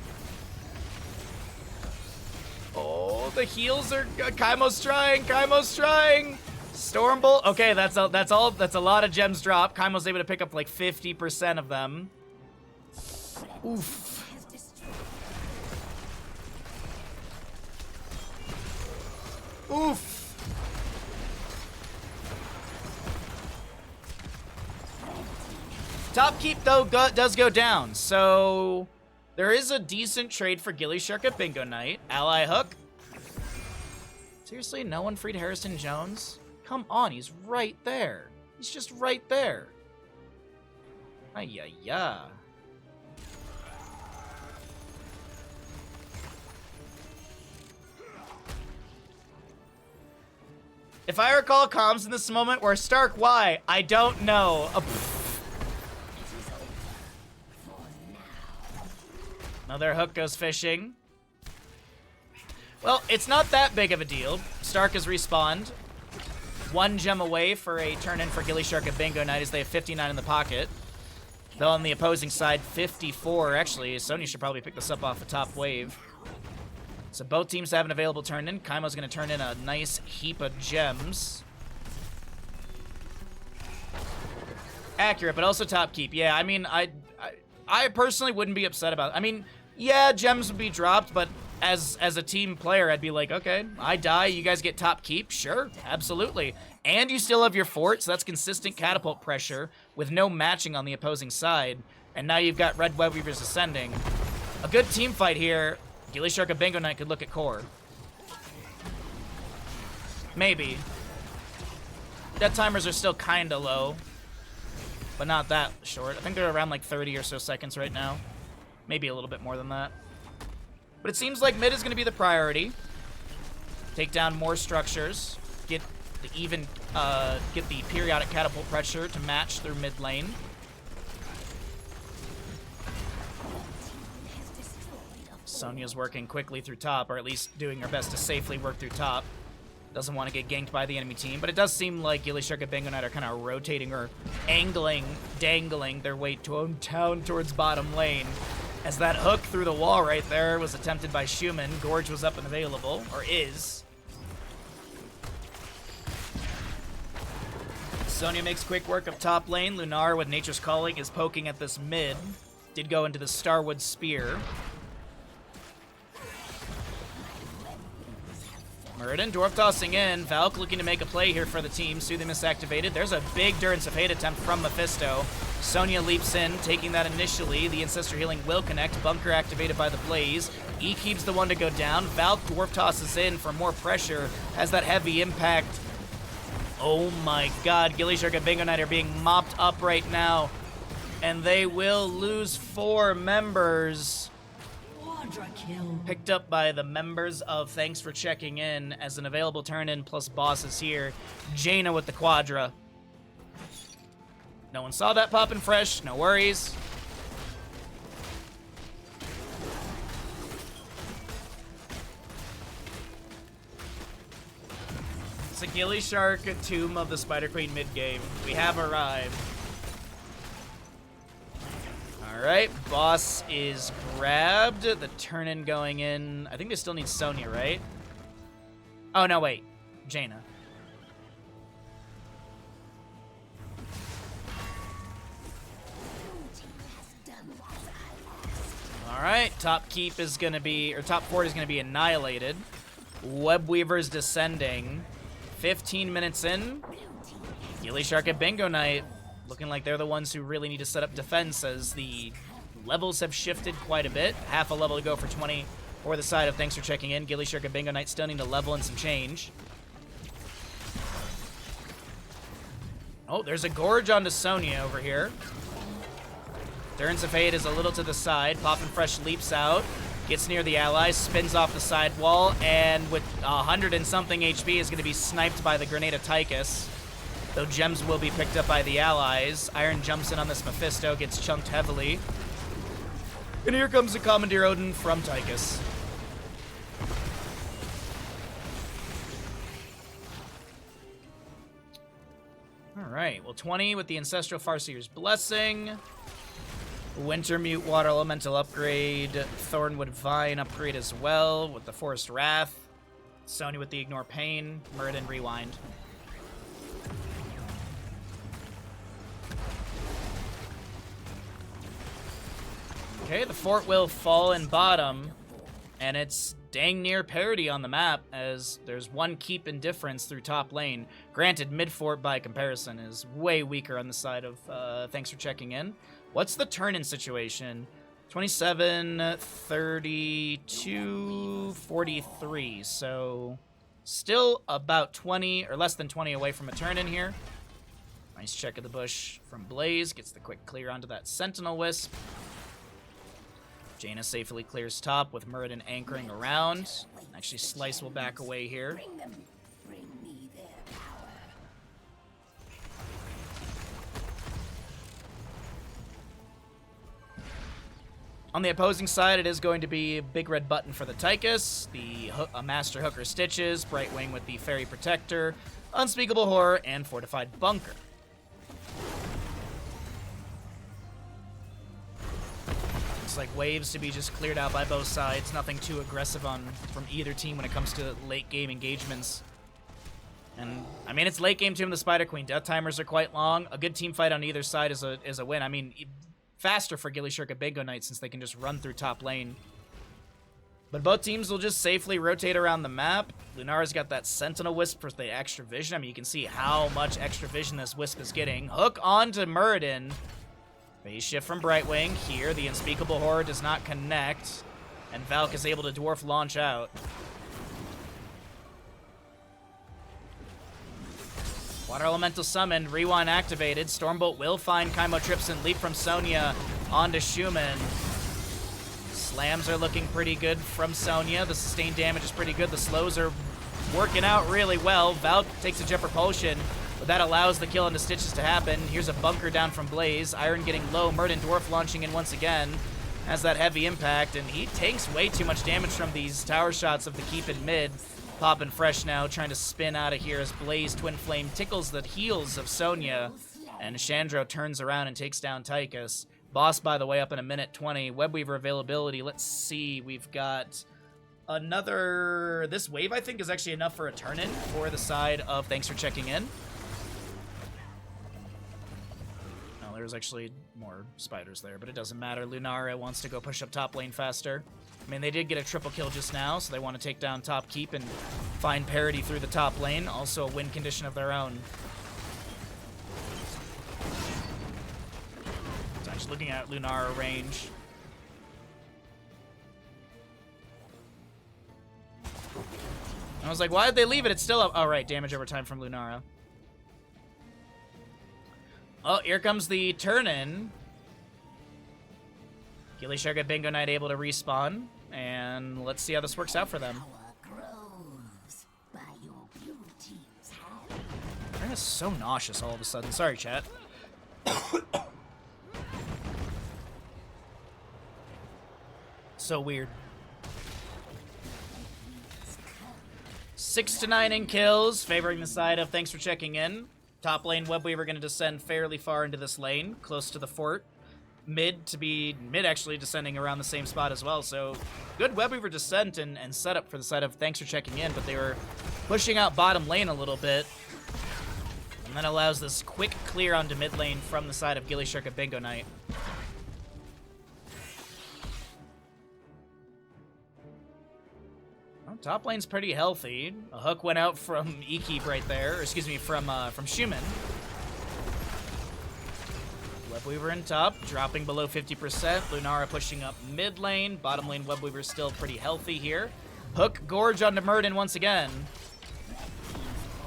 Oh, the heals are... Kaimo's trying! Stormbolt. Okay, that's a lot of gems dropped. Kaimo's able to pick up like 50% of them. Oof. Oof. Top keep, though, does go down, so there is a decent trade for gillyShark at Bingo Knight. Ally hook. Seriously, no one freed Harrison Jones? Come on, he's right there. He's just right there. Ay-ya-ya. If I recall comms in this moment were Stark, why? I don't know. Another hook goes fishing. Well, it's not that big of a deal. Stark has respawned. 1 gem away for a turn-in for gillyShark and Bingo Knight as they have 59 in the pocket. Though on the opposing side, 54. Actually, Sonya should probably pick this up off the top wave. So both teams have an available turn-in. Kaimo's going to turn in a nice heap of gems. Accurate, but also top keep. Yeah, I mean, I personally wouldn't be upset about it. I mean, yeah, gems would be dropped, but as a team player, I'd be like, okay, I die, you guys get top keep. Sure, absolutely. And you still have your fort, so that's consistent catapult pressure with no matching on the opposing side. And now you've got Red Webweavers ascending. A good team fight here. gillyShark and Bingo Knight could look at core. Maybe. Death timers are still kinda low, but not that short. I think they're around like 30 or so seconds right now. Maybe a little bit more than that. But it seems like mid is gonna be the priority. Take down more structures. Get the periodic catapult pressure to match through mid lane. Sonya's working quickly through top, or at least doing her best to safely work through top. Doesn't want to get ganked by the enemy team, but it does seem like gillyShark and Bingo Knight are kind of rotating or angling, dangling their way down towards bottom lane. As that hook through the wall right there was attempted by Schumann. Gorge was up and available, or is. Sonya makes quick work of top lane. Lunar with Nature's Calling is poking at this mid. Did go into the Starwood Spear. Muradin, Dwarf tossing in. Valk looking to make a play here for the team. Soothing misactivated. There's a big Durance of Hate attempt from Mephisto. Sonya leaps in, taking that initially. The Ancestor Healing will connect. Bunker activated by the Blaze. E keeps the one to go down. Valk Dwarf tosses in for more pressure. Has that heavy impact. Oh my god, gillyShark and Bingo Knight are being mopped up right now. And they will lose 4 members. Picked up by the members of Thanks for Checking In as an available turn-in plus bosses here. Jaina with the Quadra. No one saw that poppin' fresh, no worries. It's a gillyShark Tomb of the Spider Queen mid-game. We have arrived. Alright, boss is grabbed. The turn-in going in. I think they still need Sonya, right? Oh, no, wait. Jaina. Alright, top keep is gonna be, or top fort is gonna be annihilated. Webweaver's descending. 15 minutes in. gillyShark and Bingo Knight looking like they're the ones who really need to set up defense as the levels have shifted quite a bit. Half a level to go for 20 for the side of Thanks for Checking In. gillyShark and Bingo Knight still need to level and some change. Oh, there's a Gorge onto Sonya over here. Durance of Fate is a little to the side. Poppin' Fresh leaps out. Gets near the allies, spins off the side wall, and with 100 and something HP is going to be sniped by the Grenade of Tychus. Though gems will be picked up by the allies. Iron jumps in on this Mephisto, gets chunked heavily. And here comes the Commandeer Odin from Tychus. Alright, well 20 with the Ancestral Farseer's Blessing. Wintermute Water Elemental upgrade. Thornwood Vine upgrade as well with the Forest Wrath. Sonya with the Ignore Pain. Muradin Rewind. Okay, the fort will fall in bottom, and it's dang near parity on the map as there's one keep in difference through top lane. Granted, mid fort by comparison is way weaker on the side of Thanks for Checking In. What's the turn-in situation? 27, 32, 43. So still about 20 or less than 20 away from a turn-in here. Nice check of the bush from Blaze. Gets the quick clear onto that Sentinel Wisp. Jaina safely clears top with Muradin anchoring around. Actually, Slice will back away here. Bring me their power. On the opposing side, it is going to be a big red button for the Tychus, the Master Hooker Stitches, Brightwing with the Fairy Protector, Unspeakable Horror, and Fortified Bunker. Looks like waves to be just cleared out by both sides. Nothing too aggressive from either team when it comes to late game engagements. And I mean, it's late game Tomb of the Spider Queen. Death timers are quite long. A good team fight on either side is a win. I mean, faster for gillyShark and Bingo Knight since they can just run through top lane. But both teams will just safely rotate around the map. Lunara's got that Sentinel Wisp for the extra vision. I mean, you can see how much extra vision this Wisp is getting. Hook onto Muradin. Phase shift from Brightwing. Here, the Unspeakable Horror does not connect. And Valk is able to dwarf launch out. Water Elemental summoned, Rewind activated. Stormbolt will find Chymotrypsin, leap from Sonya onto Schumann. Slams are looking pretty good from Sonya. The sustained damage is pretty good. The slows are working out really well. Valk takes a Jet Propulsion, but that allows the kill into Stitches to happen. Here's a bunker down from Blaze. Iron getting low. Murden Dwarf launching in once again. Has that heavy impact, and he takes way too much damage from these tower shots of the keep in mid. Popping fresh now, trying to spin out of here as Blaze Twin Flame tickles the heels of Sonya, and Chandro turns around and takes down Tychus. Boss, by the way, up in a minute 20. Webweaver availability, let's see. We've got another... This wave, I think, is actually enough for a turn-in for the side of Thanks for Checking In. No, there's actually more spiders there, but it doesn't matter. Lunara wants to go push up top lane faster. I mean, they did get a triple kill just now, so they want to take down top keep and find parity through the top lane. Also a win condition of their own. So I'm just looking at Lunara range. I was like, why did they leave it? It's still up. Oh, right, damage over time from Lunara. Oh, here comes the turn-in. gillyShark at Bingo Night able to respawn, and let's see how this works out for them. Ren is so nauseous all of a sudden. Sorry, chat. 'Weird. 6 to 9 in kills, favoring the side of Thanks for Checking In. Top lane, Webweaver going to descend fairly far into this lane, close to the fort. Mid actually descending around the same spot as well, so good Webweaver descent and setup for the side of Thanks for Checking In, but they were pushing out bottom lane a little bit. And that allows this quick clear onto mid lane from the side of gillyShark at Bingo Night. Well, top lane's pretty healthy. A hook went out from E-Keep right there, or excuse me, from Schumann. Webweaver in top, dropping below 50%. Lunara pushing up mid lane. Bottom lane, Webweaver still pretty healthy here. Hook Gorge onto Murden once again.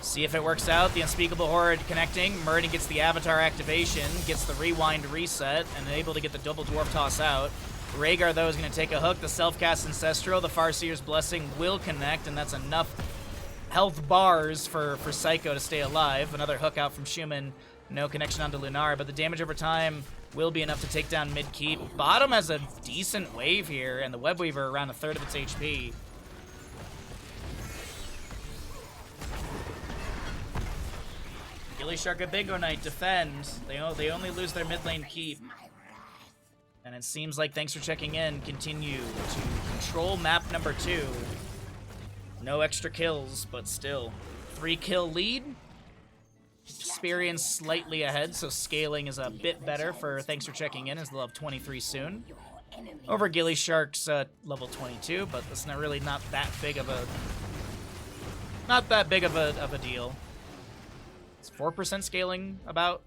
See if it works out. The Unspeakable Horde connecting. Murden gets the Avatar activation, gets the Rewind reset, and able to get the double Dwarf Toss out. Rhaegar, though, is going to take a hook. The self-cast Ancestral, the Farseer's Blessing will connect, and that's enough health bars for Psycho to stay alive. Another hook out from Schumann. No connection onto Lunara, but the damage over time will be enough to take down mid-keep. Bottom has a decent wave here, and the Webweaver around a third of its HP. gillyShark at Bingo Night defend. They only lose their mid lane keep. And it seems like Thanks for Checking In continue to control map number 2. No extra kills, but still. 3-kill lead. Experience slightly ahead, so scaling is a bit better for Thanks for Checking In, as they'll have 23 soon. Over gillyShark's level 22, but that's not that big of a deal. It's 4% scaling about.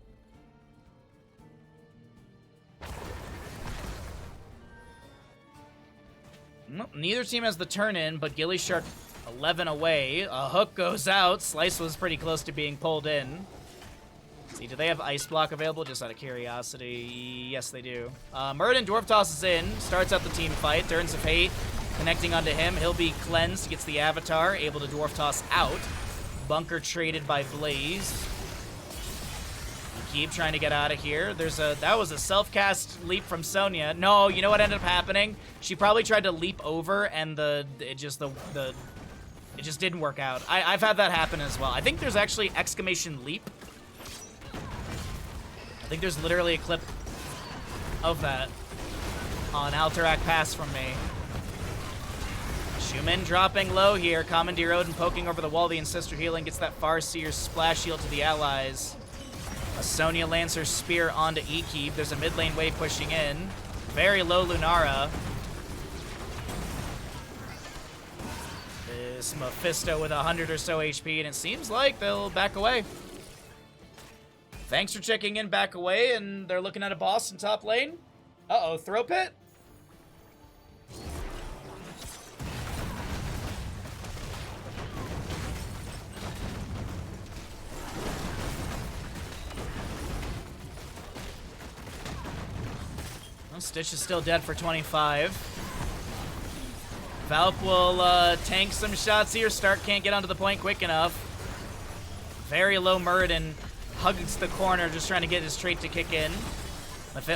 Nope, neither team has the turn-in, but gillyShark 11 away. A hook goes out. Slice was pretty close to being pulled in. Let's see, do they have Ice Block available? Just out of curiosity. Yes, they do. Murden Dwarf tosses in. Starts out the team fight. Turns of Hate connecting onto him. He'll be cleansed. Gets the Avatar. Able to Dwarf Toss out. Bunker traded by Blaze. Keep trying to get out of here. That was a self-cast leap from Sonya. No, you know what ended up happening? She probably tried to leap over, and it just didn't work out. I've had that happen as well. I think there's actually exclamation leap. I think there's literally a clip of that on Alterac Pass from me. Schumann dropping low here. Commandeer Odin poking over the wall. The Ancestor healing gets that Farseer splash shield to the allies. A Sonya Lancer spear onto E-Keep. There's a mid lane wave pushing in. Very low Lunara. This Mephisto with 100 or so HP, and it seems like they'll back away. Thanks for Checking In, back away, and they're looking at a boss in top lane. Uh-oh, throw pit? Stitch is still dead for 25. Valk will tank some shots here. Stark can't get onto the point quick enough. Very low Muradin hugs the corner, just trying to get his trait to kick in.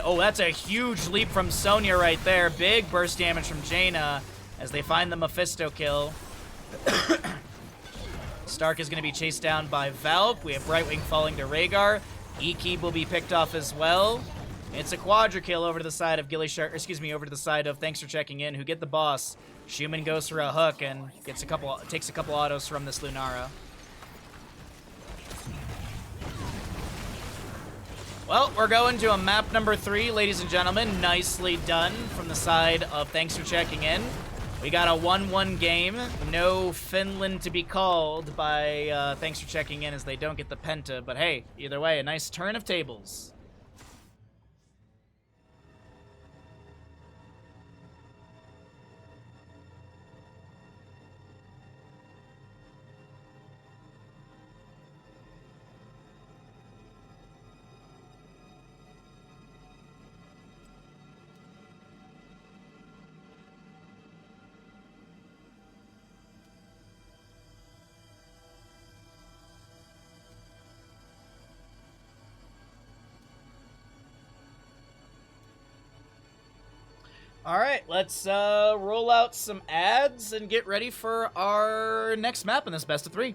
Oh, that's a huge leap from Sonya right there. Big burst damage from Jaina as they find the Mephisto kill. Stark is going to be chased down by Valk. We have Brightwing falling to Rhaegar. E-Keep will be picked off as well. It's a quadra kill over to the side of gillyShark, over to the side of Thanks for Checking In, who get the boss. Schumann goes for a hook and takes a couple autos from this Lunara. Well, we're going to a map number 3, ladies and gentlemen. Nicely done from the side of Thanks for Checking In. We got a 1-1 game. No Finland to be called by Thanks for Checking In as they don't get the Penta. But hey, either way, a nice turn of tables. All right, let's roll out some ads and get ready for our next map in this best of 3.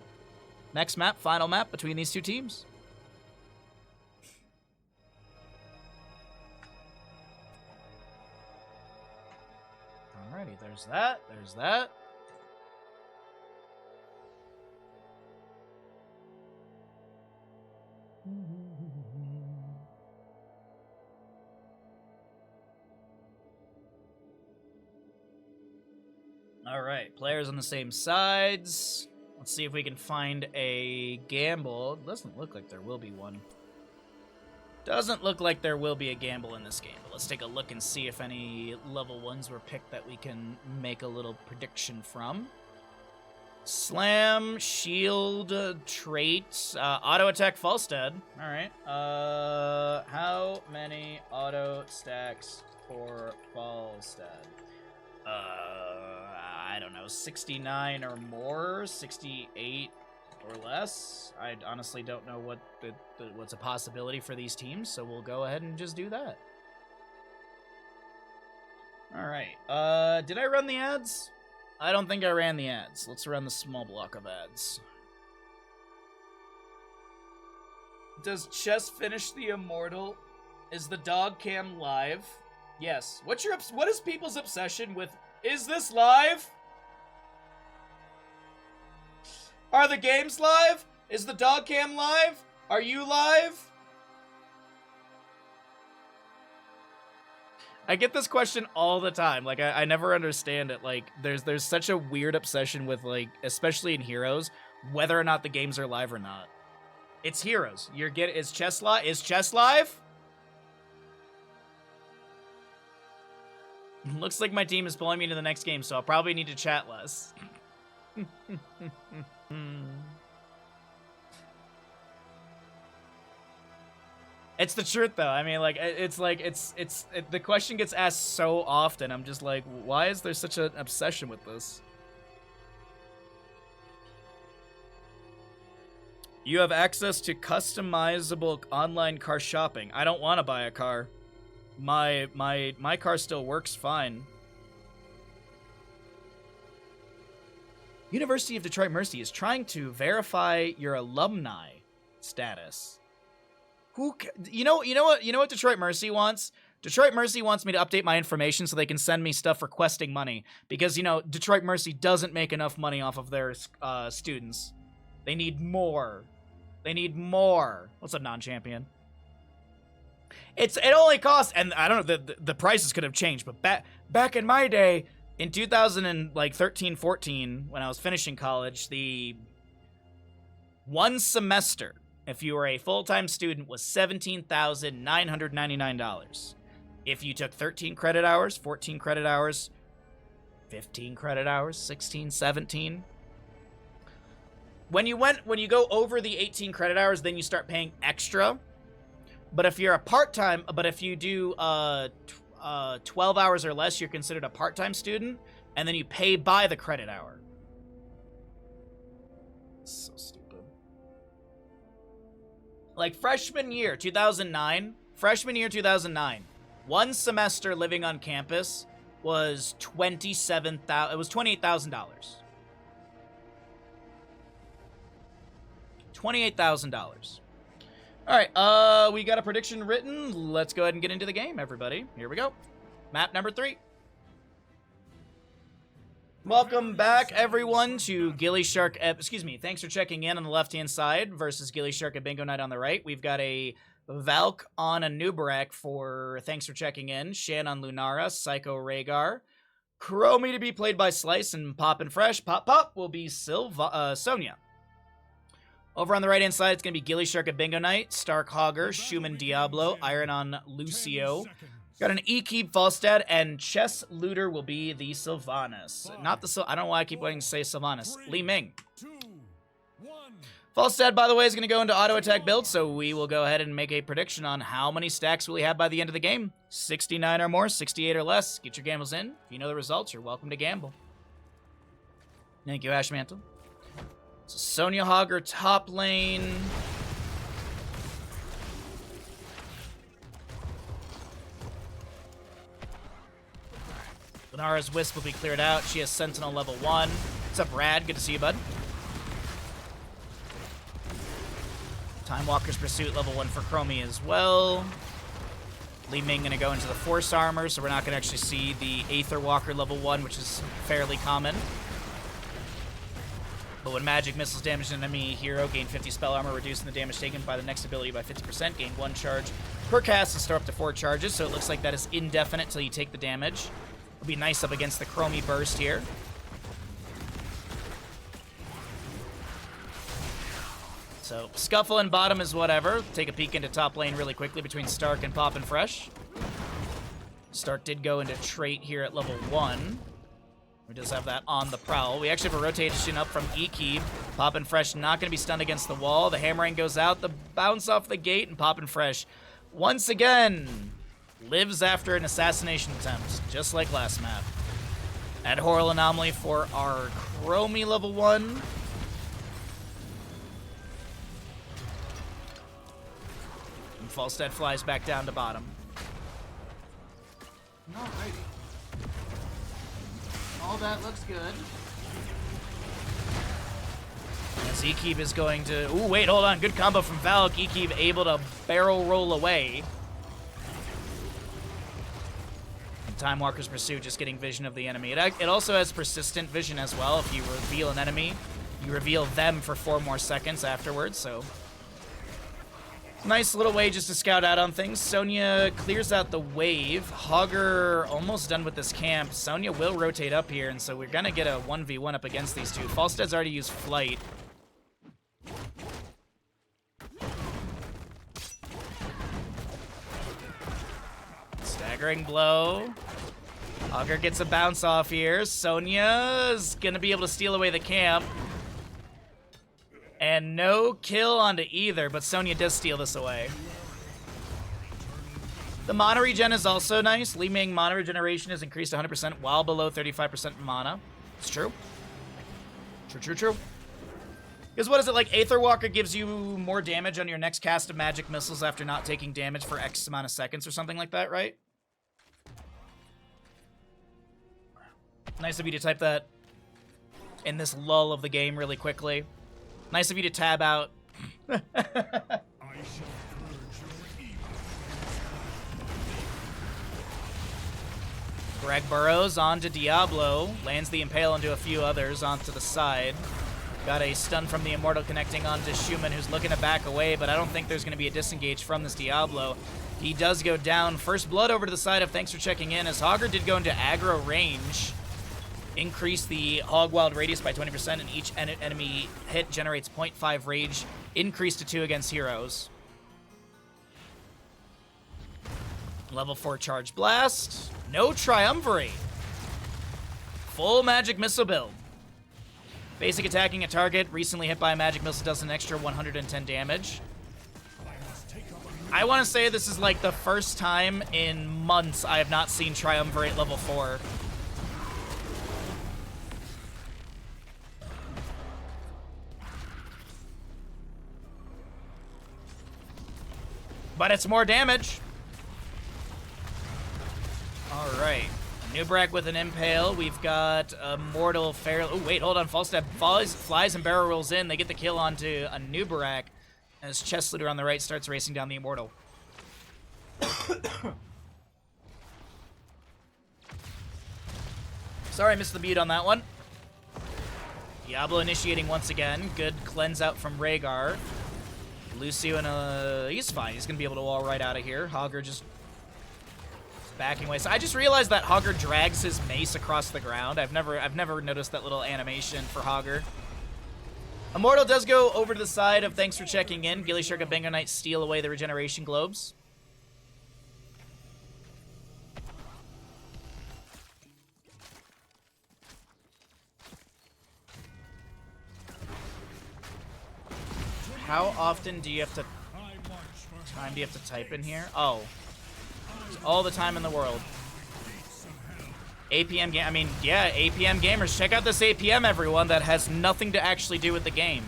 Next map, final map between these two teams. Alrighty, there's that, there's that. All right, players on the same sides. Let's see if we can find a gamble. Doesn't look like there will be one. Doesn't look like there will be a gamble in this game, but let's take a look and see if any level 1s were picked that we can make a little prediction from. Slam, shield, trait, auto attack, Falstad. All right. How many auto stacks for Falstad? I don't know, 69 or more, 68 or less. I honestly don't know what's a possibility for these teams, so we'll go ahead and just do that. All right. Did I run the ads? I don't think I ran the ads. Let's run the small block of ads. Does Chess finish the Immortal? Is the dog cam live? Yes. What is people's obsession with, is this live? Are the games live? Is the dog cam live? Are you live? I get this question all the time. Like, I never understand it. Like, there's such a weird obsession with, like, especially in Heroes, whether or not the games are live or not. It's Heroes. Is Chess live? Is Chess live? Looks like my team is pulling me into the next game, so I'll probably need to chat less. It's the truth, though. I mean, like, the question gets asked so often. I'm just like, why is there such an obsession with this? You have access to customizable online car shopping. I don't want to buy a car. My car still works fine. University of Detroit Mercy is trying to verify your alumni status. You know what Detroit Mercy wants? Detroit Mercy wants me to update my information so they can send me stuff requesting money, because Detroit Mercy doesn't make enough money off of their students. They need more. They need more. What's up, non-champion? It only costs, and I don't know, the prices could have changed, but back in my day, in 2013-14, when I was finishing college, the one semester, if you were a full-time student, was $17,999. If you took 13 credit hours, 14 credit hours, 15 credit hours, 16, 17. When you go over the 18 credit hours, then you start paying extra. But if you're a part-time, if you do 12 hours or less, you're considered a part-time student, and then you pay by the credit hour. So stupid. Like freshman year 2009, one semester living on campus was $28,000. $28,000. All right, we got a prediction written. Let's go ahead and get into the game, everybody. Here we go. Map number 3. Welcome back, everyone, to gillyShark. Excuse me. Thanks for checking in on the left-hand side versus gillyShark at Bingo Night on the right. We've got a Valk on a Nubarak for thanks for checking in. Shan on Lunara, Psycho Rhaegar, Chromie to be played by Slice, and Pop and Fresh. Pop will be Sonya. Over on the right-hand side, it's going to be gillyShark at Bingo Night, Stark Hogger, Schumann Diablo, Iron on Lucio. Got an E-Keep Falstad, and Chess Looter will be the Sylvanas. Not the I don't know why I keep wanting to say Sylvanas. Li Ming. Falstad, by the way, is going to go into auto-attack build, so we will go ahead and make a prediction on how many stacks will he have by the end of the game. 69 or more, 68 or less. Get your gambles in. If you know the results, you're welcome to gamble. Thank you, Ashmantle. So Sonya Hogger top lane. Lunara's Wisp will be cleared out. She has Sentinel level 1. What's up, Rad? Good to see you, bud. Time Walker's Pursuit level 1 for Chromie as well. Li Ming going to go into the Force Armor, so we're not going to actually see the Aether Walker level 1, which is fairly common. But when magic missiles damage an enemy hero, gain 50 spell armor, reducing the damage taken by the next ability by 50%, gain 1 charge per cast and store up to 4 charges, so it looks like that is indefinite until you take the damage. It'll be nice up against the Chromie burst here. So, Scuffle and bottom is whatever. Take a peek into top lane really quickly between Stark and Pop and Fresh. Stark did go into trait here at level 1. We just have that on the prowl. We actually have a rotation up from E-Keep. Pop and Fresh not going to be stunned against the wall. The Hammering goes out, the bounce off the gate, and Pop and Fresh once again lives after an assassination attempt, just like last map. Abhorrent Anomaly for our Chromie level 1. And Falstad flies back down to bottom. Alrighty. All that looks good. As E-Keep is going to... Ooh, wait, hold on. Good combo from Valk. E-Keep able to barrel roll away. And Time Walker's Pursuit just getting vision of the enemy. It also has persistent vision as well. If you reveal an enemy, you reveal them for 4 more seconds afterwards, so... Nice little way just to scout out on things. Sonya clears out the wave. Hogger almost done with this camp. Sonya will rotate up here, and so we're going to get a 1v1 up against these two. Falstad's already used Flight. Staggering blow. Hogger gets a bounce off here. Sonya's going to be able to steal away the camp. And no kill onto either, but Sonya does steal this away. The mana regen is also nice. Li Ming mana regeneration is increased 100% while below 35% mana. It's true. True. Because what is it, like Aether Walker gives you more damage on your next cast of magic missiles after not taking damage for X amount of seconds or something like that, right? Nice of you to type that in this lull of the game really quickly. Nice of you to tab out. Greg Burrows onto Diablo. Lands the Impale into a few others onto the side. Got a stun from the Immortal connecting onto Schumann, who's looking to back away, but I don't think there's going to be a disengage from this Diablo. He does go down. First blood over to the side of thanks for checking in, as Hogger did go into aggro range. Increase the Hog Wild radius by 20%, and each enemy hit generates 0.5 rage, increase to 2 against heroes. Level 4 Charge Blast. No Triumvirate. Full Magic Missile build. Basic attacking a target recently hit by a Magic Missile does an extra 110 damage. I want to say this is like the first time in months I have not seen Triumvirate level 4. But it's more damage. All right. Nubrak with an Impale. We've got a Mortal Fairly... Oh, wait, hold on. False Step flies and barrel rolls in. They get the kill onto a Nubrak as Chest Looter on the right starts racing down the Immortal. Sorry, I missed the beat on that one. Diablo initiating once again. Good cleanse out from Rhaegar. Lucio and he's fine. He's gonna be able to wall right out of here. Hogger just backing away. So I just realized that Hogger drags his mace across the ground. I've never noticed that little animation for Hogger. Immortal does go over to the side of thanks for checking in. gillyShark and Bingo Knight steal away the regeneration globes. How often do you have to type in here? Oh. All the time in the world. APM game, I mean, yeah, APM gamers. Check out this APM, everyone, that has nothing to actually do with the game.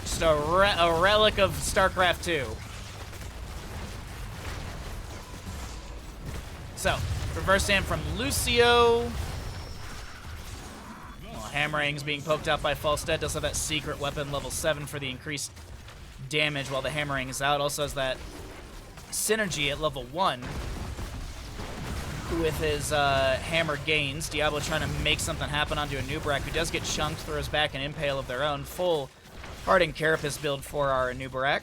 Just a relic of StarCraft 2. So, reverse hand from Lucio. Hammering's being poked out by Falstead. Does have that secret weapon level 7 for the increased damage while the Hammering is out. Also has that synergy at level 1 with his hammer gains. Diablo trying to make something happen onto a Nubrak who does get chunked, throws back an Impale of their own. Full Hardened Carapace build for our Nubrak.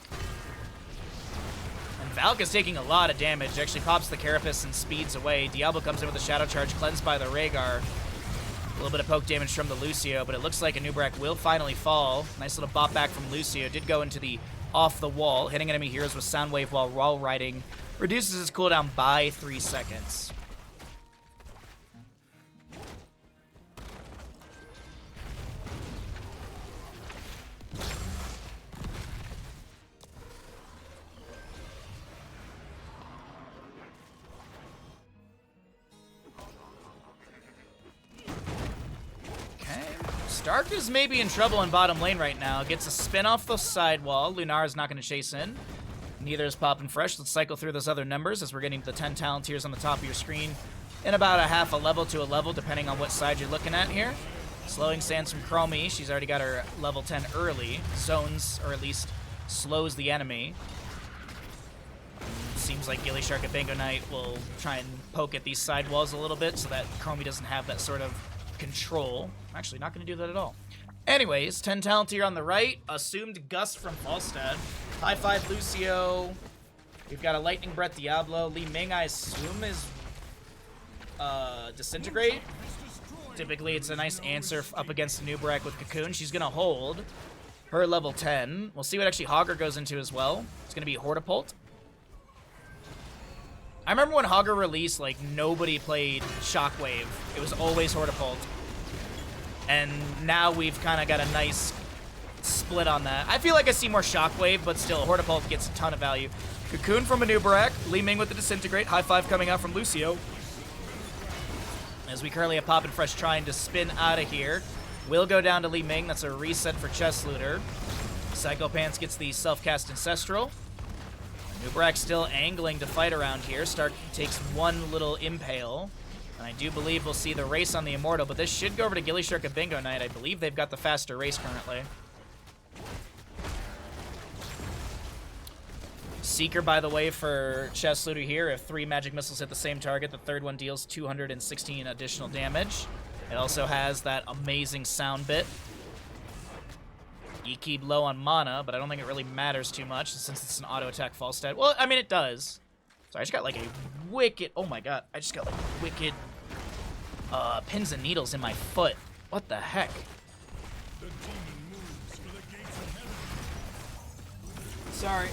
And Valk is taking a lot of damage. Actually pops the Carapace and speeds away. Diablo comes in with a Shadow Charge, cleansed by the Rhaegar. A little bit of poke damage from the Lucio, but it looks like a Nubrak will finally fall. Nice little bop back from Lucio. Did go into the off the wall. Hitting enemy heroes with Soundwave while wall riding reduces his cooldown by 3 seconds. Stark is maybe in trouble in bottom lane right now. Gets a spin off the side wall. Lunar is not going to chase in. Neither is Poppin' Fresh. Let's cycle through those other numbers as we're getting to the 10 talent tiers on the top of your screen in about a half a level to a level, depending on what side you're looking at here. Slowing Sands from Chromie. She's already got her level 10 early. Zones, or at least slows the enemy. Seems like gillyShark and Bingo Knight will try and poke at these side walls a little bit so that Chromie doesn't have that sort of control. I'm actually not going to do that at all. Anyways, 10 talent here on the right. Assumed Gust from Falstad. High 5 Lucio. We've got a Lightning Breath Diablo. Li Ming, I assume, is Disintegrate. Typically, it's a nice answer up against a Nubrak with Cocoon. She's going to hold her level 10. We'll see what actually Hogger goes into as well. It's going to be Hortipult. I remember when Hogger released, like, nobody played Shockwave. It was always Hortipult. And now we've kind of got a nice split on that. I feel like I see more Shockwave, but still, Hortipult gets a ton of value. Cocoon from a Nubrak. Li Ming with the Disintegrate. High 5 coming out from Lucio. As we currently have Poppin' Fresh trying to spin out of here. Will go down to Li Ming. That's a reset for Chest Looter. Psycho Pants gets the self-cast Ancestral. Nubrak still angling to fight around here. Stark takes one little Impale. And I do believe we'll see the race on the Immortal, but this should go over to gillyShark and Bingo Knight. I believe they've got the faster race currently. Seeker, by the way, for Chest Looter here. If 3 magic missiles hit the same target, the third one deals 216 additional damage. It also has that amazing sound bit. You keep low on mana, but I don't think it really matters too much since it's an auto attack Falstad. Well, I mean, it does. So I just got like a wicked, oh my god, I just got like wicked pins and needles in my foot. What the heck? Sorry.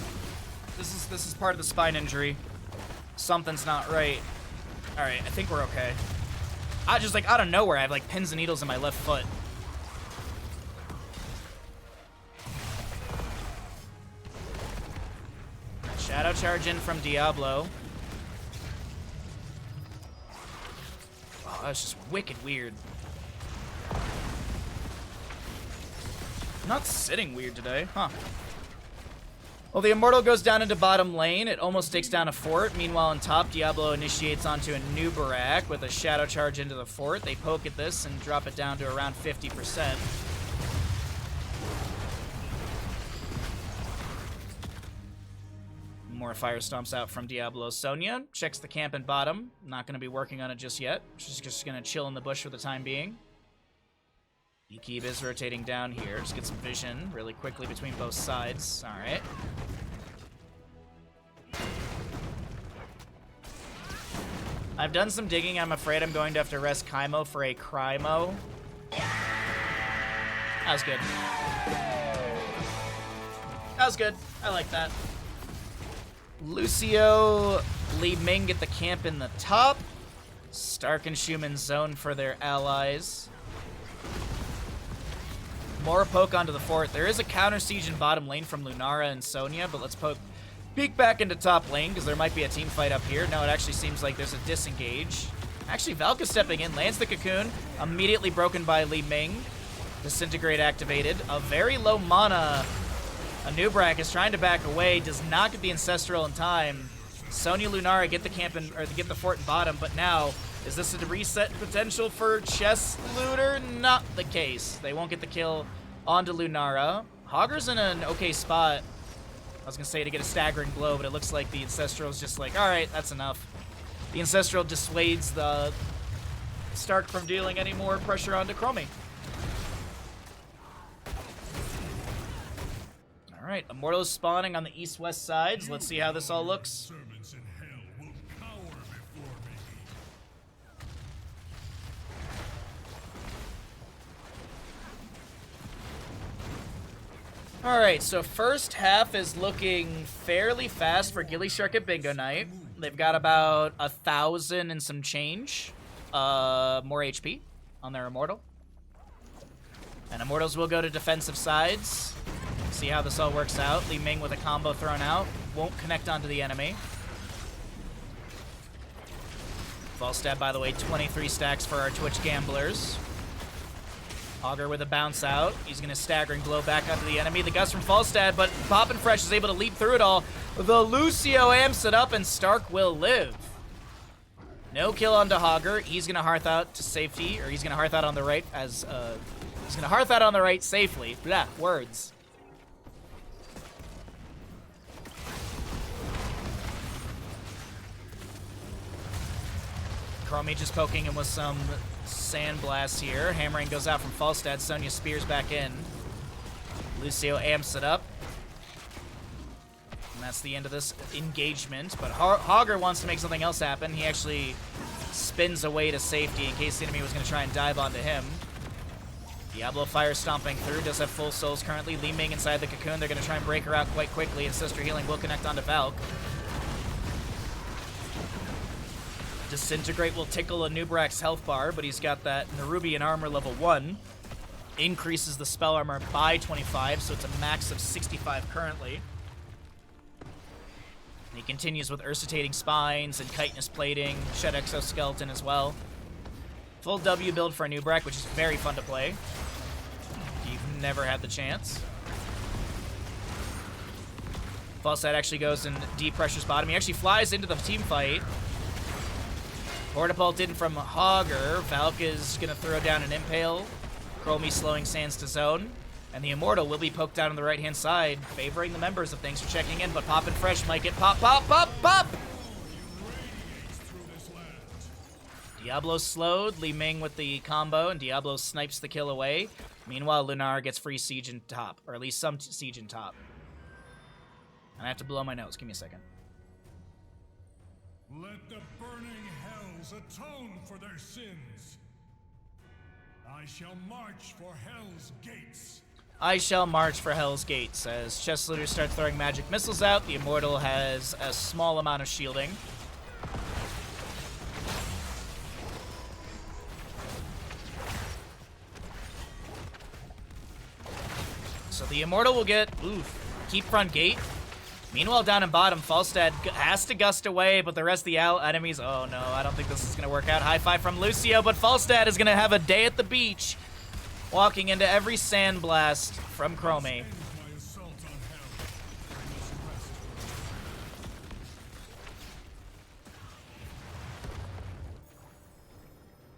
This is part of the spine injury. Something's not right. Alright, I think we're okay. I just like out of nowhere I have like pins and needles in my left foot. Shadow charge in from Diablo. Oh, that's just wicked weird. I'm not sitting weird today, huh? Well, the Immortal goes down into bottom lane. It almost takes down a fort. Meanwhile, on top, Diablo initiates onto a new Barak with a Shadow charge into the fort. They poke at this and drop it down to around 50%. More fire stomps out from Diablo. Sonya checks the camp in bottom. Not going to be working on it just yet. She's just going to chill in the bush for the time being. Beekeep is rotating down here. Just get some vision really quickly between both sides. All right. I've done some digging. I'm afraid I'm going to have to rest Kaimo for a Crymo. That was good. That was good. I like that. Lucio, Li Ming get the camp in the top. Stark and Schumann zone for their allies. More poke onto the fort. There is a counter siege in bottom lane from Lunara and Sonya, but let's peek back into top lane because there might be a team fight up here. No, it actually seems like there's a disengage. Actually, Valka stepping in, lands the cocoon, immediately broken by Li Ming. Disintegrate activated. A very low mana Anubrak is trying to back away, does not get the Ancestral in time. Sonya Lunara get the camp in, or get the fort in bottom, but now, is this a reset potential for Chess Looter? Not the case. They won't get the kill onto Lunara. Hogger's in an okay spot. I was gonna say to get a staggering blow, but it looks like the Ancestral's just like, alright, that's enough. The Ancestral dissuades the Stark from dealing any more pressure onto Chromie. Alright, Immortal is spawning on the east-west sides. Let's see how this all looks. Alright, so first half is looking fairly fast for gillyShark at Bingo Night. They've got about 1,000 and some change more HP on their Immortal. And Immortals will go to defensive sides. See how this all works out. Li Ming with a combo thrown out. Won't connect onto the enemy. Fall stab, by the way, 23 stacks for our Twitch gamblers. Augur with a bounce out. He's going to staggering blow back onto the enemy. The gust from Falstad, but Poppin' Fresh is able to leap through it all. The Lucio amps it up, and Stark will live. No kill onto Augur. He's going to Hearth out to safety, or he's going to Hearth out on the right as, he's going to Hearth out on the right safely. Blah, words. Chromie just poking him with some Sandblast here. Hammering goes out from Falstad. Sonya spears back in. Lucio amps it up. And that's the end of this engagement. But Augur wants to make something else happen. He actually spins away to safety in case the enemy was going to try and dive onto him. Diablo fire stomping through. Does have full souls currently. Li Ming inside the cocoon. They're going to try and break her out quite quickly. And Sister Healing will connect onto Valk. Disintegrate will tickle Anubrak's health bar, but he's got that Nerubian armor level 1. Increases the spell armor by 25, so it's a max of 65 currently. And he continues with Ursitating Spines and Chitinous Plating, Shed Exoskeleton as well. Full W build for Anubrak, which is very fun to play. You've never had the chance. Falstad actually goes and deep pressures bottom. He actually flies into the team fight. Portapult in from Augur. Valk is going to throw down an Impale. Chromie slowing Sands to zone. And the Immortal will be poked down on the right-hand side, favoring the members of Thanks for checking in, but Poppin' Fresh might get pop, pop, pop, pop! Diablo slowed, Li Ming with the combo, and Diablo snipes the kill away. Meanwhile, Lunar gets free siege in top, or at least some siege in top. And I have to blow my nose. Give me a second. Let the burning hells atone for their sins. I shall march for hell's gates. I shall march for Hell's Gates. As Chess Looters start throwing magic missiles out, the Immortal has a small amount of shielding. So the Immortal will get, keep front gate. Meanwhile, down in bottom, Falstad has to gust away, but the rest of the enemies... Oh, no, I don't think this is going to work out. High five from Lucio, but Falstad is going to have a day at the beach, walking into every sandblast from Chromie.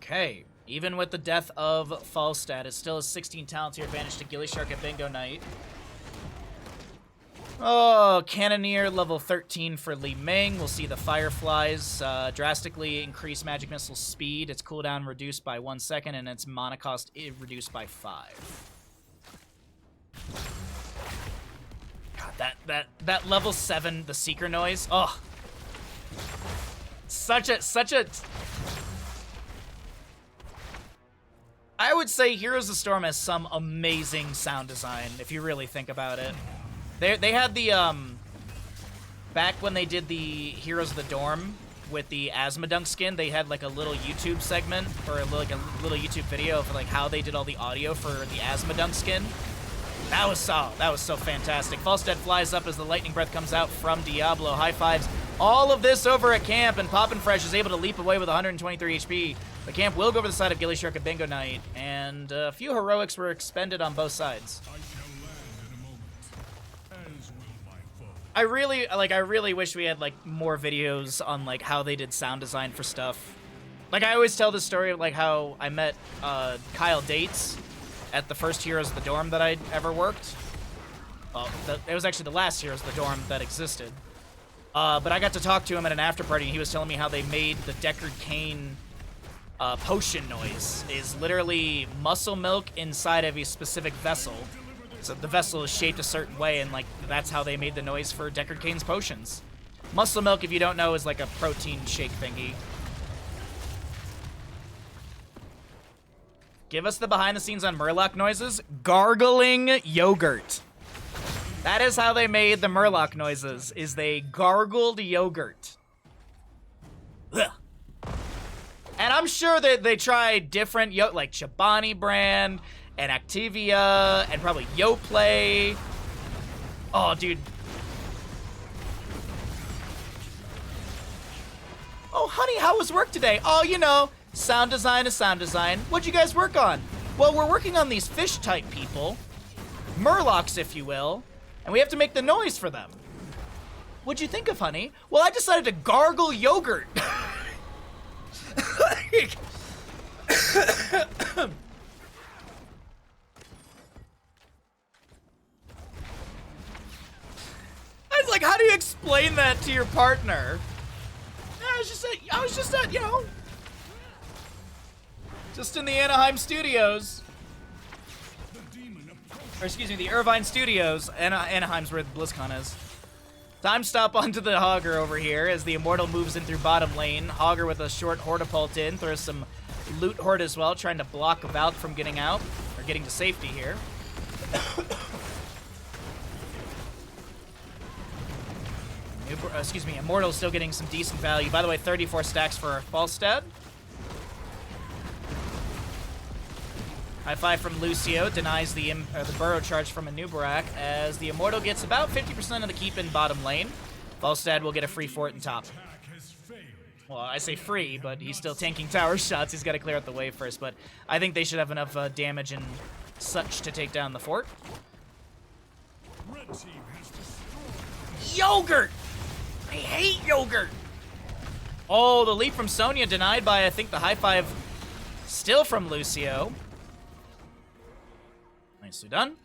Okay, even with the death of Falstad, it still is 16 talent tier advantage to gillyShark at Bingo Night. Oh, Cannoneer level 13 for Li Ming. We'll see the Fireflies drastically increase magic missile speed. Its cooldown reduced by 1 second, and its mana cost reduced by 5. God, that level 7, the Seeker noise. Oh, such a. I would say Heroes of the Storm has some amazing sound design if you really think about it. They had the, back when they did the Heroes of the Dorm with the Asmodunk skin, they had like a little YouTube segment, or like a little YouTube video of like how they did all the audio for the Asmodunk skin. That was so fantastic. Falstad flies up as the lightning breath comes out from Diablo. High fives. All of this over at camp, and Poppin' Fresh is able to leap away with 123 HP. The camp will go over the side of gillyShark at Bingo Night, and a few heroics were expended on both sides. I really wish we had like more videos on like how they did sound design for stuff. Like I always tell the story of like how I met Kyle Dates at the first Heroes of the Dorm that I'd ever worked. Well, it was actually the last Heroes of the Dorm that existed. But I got to talk to him at an after party, and he was telling me how they made the Deckard Cain potion noise is literally muscle milk inside of a specific vessel. So the vessel is shaped a certain way, and like that's how they made the noise for Deckard Cain's potions. Muscle milk, if you don't know, is like a protein shake thingy. Give us the behind the scenes on Murloc noises. Gargling yogurt. That is how they made the Murloc noises, is they gargled yogurt. Ugh. And I'm sure that they tried different, like Chobani brand, and Activia, and probably Yoplait. Oh, dude. Oh, honey, how was work today? Oh, you know, sound design is sound design. What'd you guys work on? Well, we're working on these fish-type people. Murlocs, if you will. And we have to make the noise for them. What'd you think of, honey? Well, I decided to gargle yogurt. I was like, how do you explain that to your partner? Yeah, I was just at, you know, just in the Anaheim studios. Or excuse me, the Irvine Studios. Anaheim's where the BlizzCon is. Time stop onto the Hogger over here as the Immortal moves in through bottom lane. Hogger with a short Hortapult in, throws some loot horde as well, trying to block Valk from getting out, or getting to safety here. Excuse me, Immortal's still getting some decent value. By the way, 34 stacks for Falstad. High five from Lucio, denies the burrow charge from Anubarak, as the Immortal gets about 50% of the keep in bottom lane. Falstad will get a free fort in top. Well, I say free, but he's still tanking tower shots. He's got to clear out the wave first, but I think they should have enough damage and such to take down the fort. Yogurt! I hate yogurt! Oh, the leap from Sonya denied by, I think, the high five still from Lucio. Nicely done.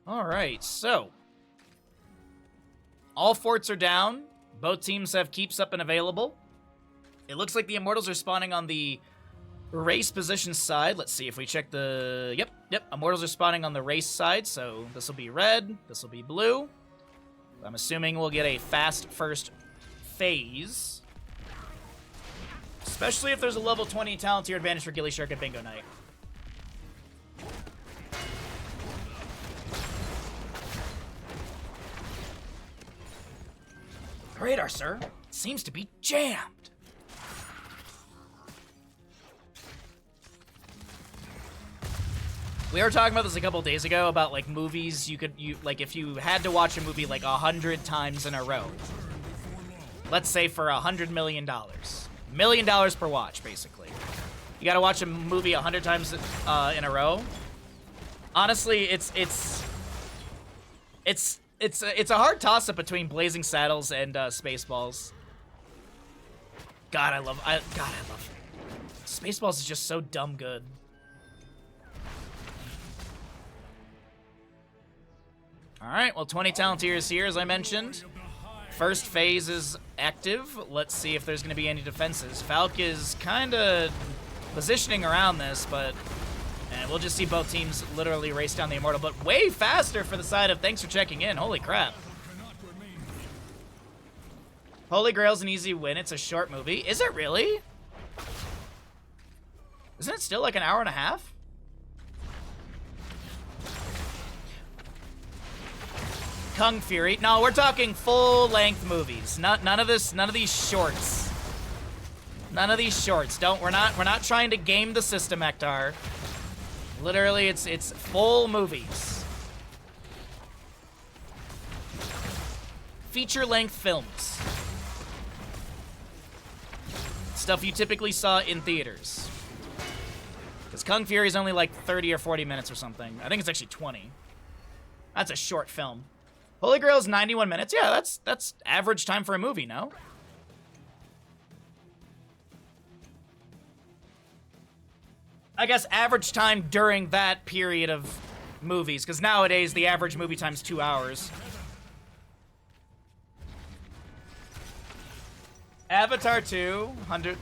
Alright, so. All forts are down. Both teams have keeps up and available. It looks like the Immortals are spawning on the race position side. Let's see if we check the... Yep. Immortals are spawning on the race side, so this will be red, this will be blue. I'm assuming we'll get a fast first phase. Especially if there's a level 20 talent tier advantage for gillyShark at Bingo Night. Radar, sir. Seems to be jammed. We were talking about this a couple days ago about like movies like if you had to watch a movie like 100 times in a row. Let's say for $100 million. $1 million per watch, basically. You gotta watch a movie 100 times in a row. Honestly, it's a hard toss-up between Blazing Saddles and Spaceballs. God, I love Spaceballs is just so dumb good. All right, well, 20 Talontiers here, as I mentioned. First phase is active. Let's see if there's going to be any defenses. Falk is kind of positioning around this, but we'll just see both teams literally race down the Immortal, but way faster for the side of thanks for checking in. Holy crap. Holy Grail's an easy win. It's a short movie. Is it really? Isn't it still like an hour and a half? Kung Fury. No, we're talking full-length movies. None of these shorts. None of these shorts. We're not trying to game the system, Ektar. Literally, it's full movies. Feature-length films. Stuff you typically saw in theaters. Because Kung Fury is only like 30 or 40 minutes or something. I think it's actually 20. That's a short film. Holy Grail is 91 minutes. Yeah, that's average time for a movie, no? I guess average time during that period of movies, because nowadays the average movie time's 2 hours. Avatar 2, 100.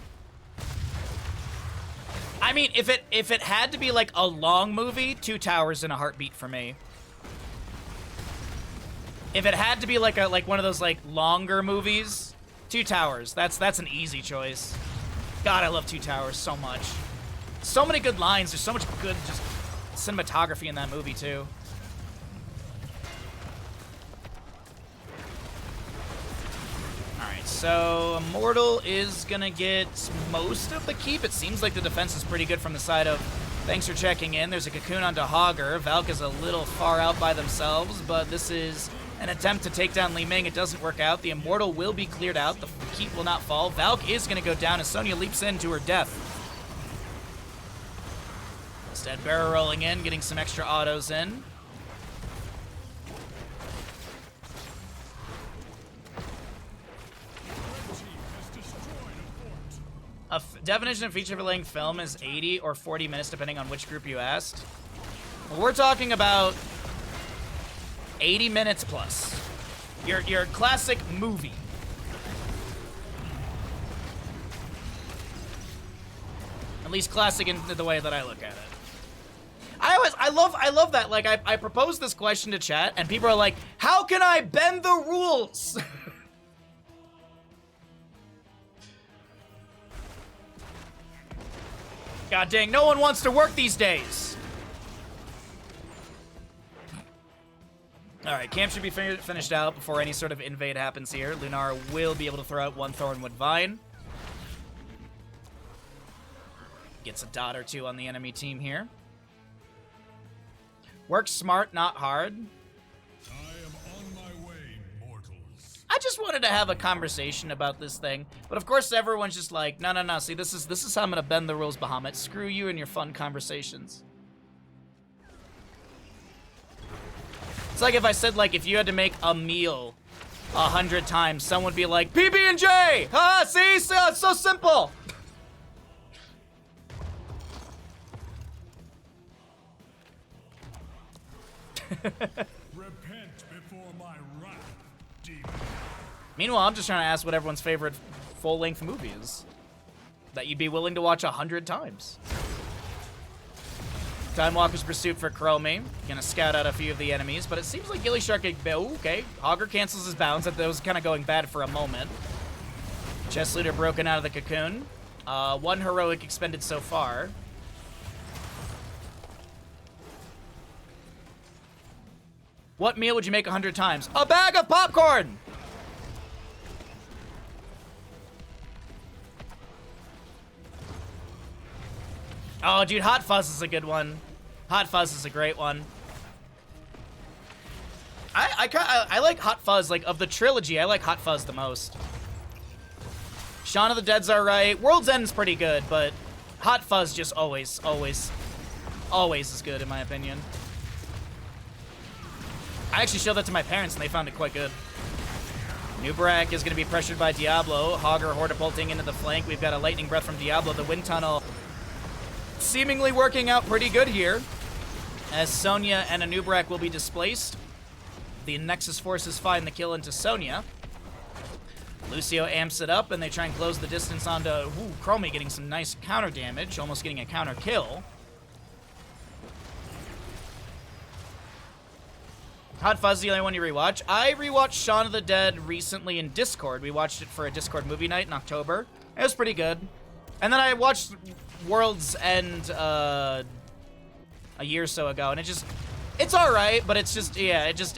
I mean, if it had to be like a long movie, 2 Towers in a heartbeat for me. If it had to be like one of those like longer movies, 2 Towers. That's an easy choice. God, I love 2 Towers so much. So many good lines. There's so much good just cinematography in that movie too. All right, so Immortal is gonna get most of the keep. It seems like the defense is pretty good from the side of thanks for checking in. There's a cocoon onto Hogger. Valk is a little far out by themselves, but this is an attempt to take down Li Ming. It doesn't work out. The Immortal will be cleared out. The keep will not fall. Valk is going to go down as Sonya leaps into her death. Instead, Barra rolling in, getting some extra autos in. A definition of feature-length film is 80 or 40 minutes, depending on which group you asked. Well, we're talking about 80 minutes plus. Your classic movie. At least classic in the way that I look at it. I love that. Like I proposed this question to chat and people are like, "How can I bend the rules?" God dang, no one wants to work these days. All right, camp should be finished out before any sort of invade happens here. Lunar will be able to throw out one Thornwood Vine. Gets a dot or two on the enemy team here. Work smart, not hard. I am on my way, mortals. I just wanted to have a conversation about this thing, but of course everyone's just like, no. See, this is how I'm gonna bend the rules, Bahamut. Screw you and your fun conversations. It's like if I said, like, if you had to make a meal 100 times, someone would be like, PB&J! Ah, see? So, it's so simple! Repent before my wrath, demon. Meanwhile, I'm just trying to ask what everyone's favorite full-length movie is that you'd be willing to watch 100 times. Time Walker's pursuit for Chromie. Gonna scout out a few of the enemies, but it seems like gillyShark... Oh, okay. Hogger cancels his bounds. That was kind of going bad for a moment. Chest Looter broken out of the cocoon. One heroic expended so far. What meal would you make 100 times? A bag of popcorn! Oh, dude, Hot Fuzz is a good one. Hot Fuzz is a great one. I like Hot Fuzz. Like, of the trilogy, I like Hot Fuzz the most. Shaun of the Dead's alright. World's End's pretty good, but Hot Fuzz just always is good, in my opinion. I actually showed that to my parents, and they found it quite good. Nubarak is going to be pressured by Diablo. Hogger Hortipulting into the flank. We've got a Lightning Breath from Diablo. The Wind Tunnel seemingly working out pretty good here, as Sonya and Anubarak will be displaced. The Nexus forces find the kill into Sonya. Lucio amps it up, and they try and close the distance onto Chromie, getting some nice counter damage, almost getting a counter kill. Hot Fuzz, the only one you rewatch. I rewatched Shaun of the Dead recently in Discord. We watched it for a Discord movie night in October. It was pretty good. And then I watched World's End a year or so ago, and it's alright, but it's just, yeah, it just,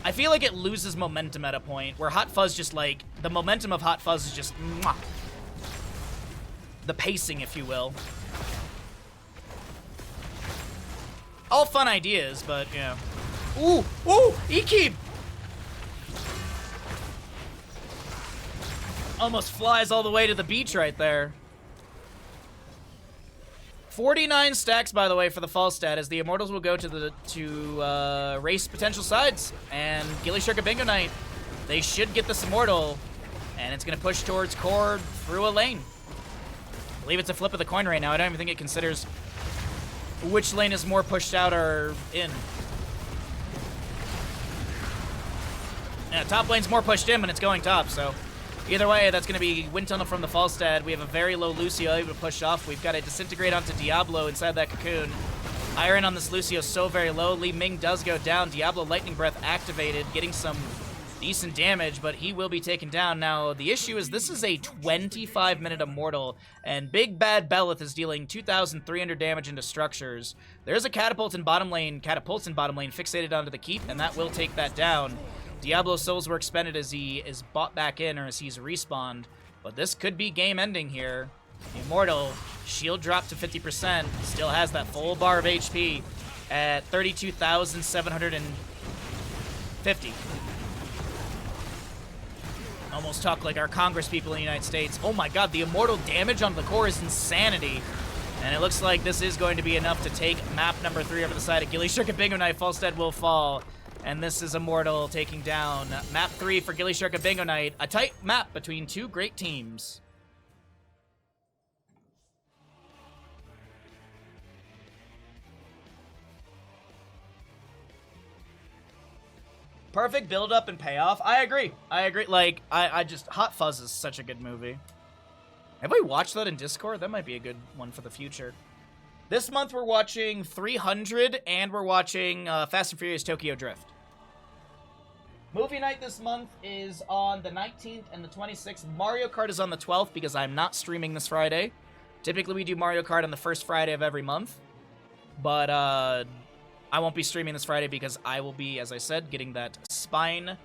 I feel like it loses momentum at a point where Hot Fuzz just, like, the momentum of Hot Fuzz is just, mwah. The pacing, if you will. All fun ideas, but, yeah. Ooh, Ikib! Almost flies all the way to the beach right there. 49 stacks, by the way, for the fall stat, as the Immortals will go to race potential sides. And gillyShark and Bingo Knight, they should get this Immortal, and it's going to push towards Core through a lane. I believe it's a flip of the coin right now. I don't even think it considers which lane is more pushed out or in. Yeah, top lane's more pushed in, but it's going top, so either way, that's going to be Wind Tunnel from the Falstad. We have a very low Lucio able to push off. We've got to disintegrate onto Diablo inside that cocoon. Iron on this Lucio so very low. Li Ming does go down. Diablo Lightning Breath activated, getting some decent damage, but he will be taken down. Now, the issue is this is a 25-minute Immortal, and Big Bad Belith is dealing 2,300 damage into structures. There's a catapult in bottom lane, fixated onto the keep, and that will take that down. Diablo's souls were expended as he is bought back in, or as he's respawned. But this could be game-ending here. The Immortal, shield drop to 50%, still has that full bar of HP at 32,750. Almost talk like our Congress people in the United States. Oh my god, the Immortal damage on the core is insanity. And it looks like this is going to be enough to take map number 3 over the side of gillyShark and Bingo Knight. Falstead will fall. And this is Immortal taking down map 3 for gillyShark and Bingo Knight. A tight map between two great teams. Perfect build-up and payoff. I agree. Like, I just... Hot Fuzz is such a good movie. Have we watched that in Discord? That might be a good one for the future. This month we're watching 300, and we're watching Fast and Furious Tokyo Drift. Movie night this month is on the 19th and the 26th. Mario Kart is on the 12th because I'm not streaming this Friday. Typically we do Mario Kart on the first Friday of every month. But I won't be streaming this Friday because I will be, as I said, getting that spine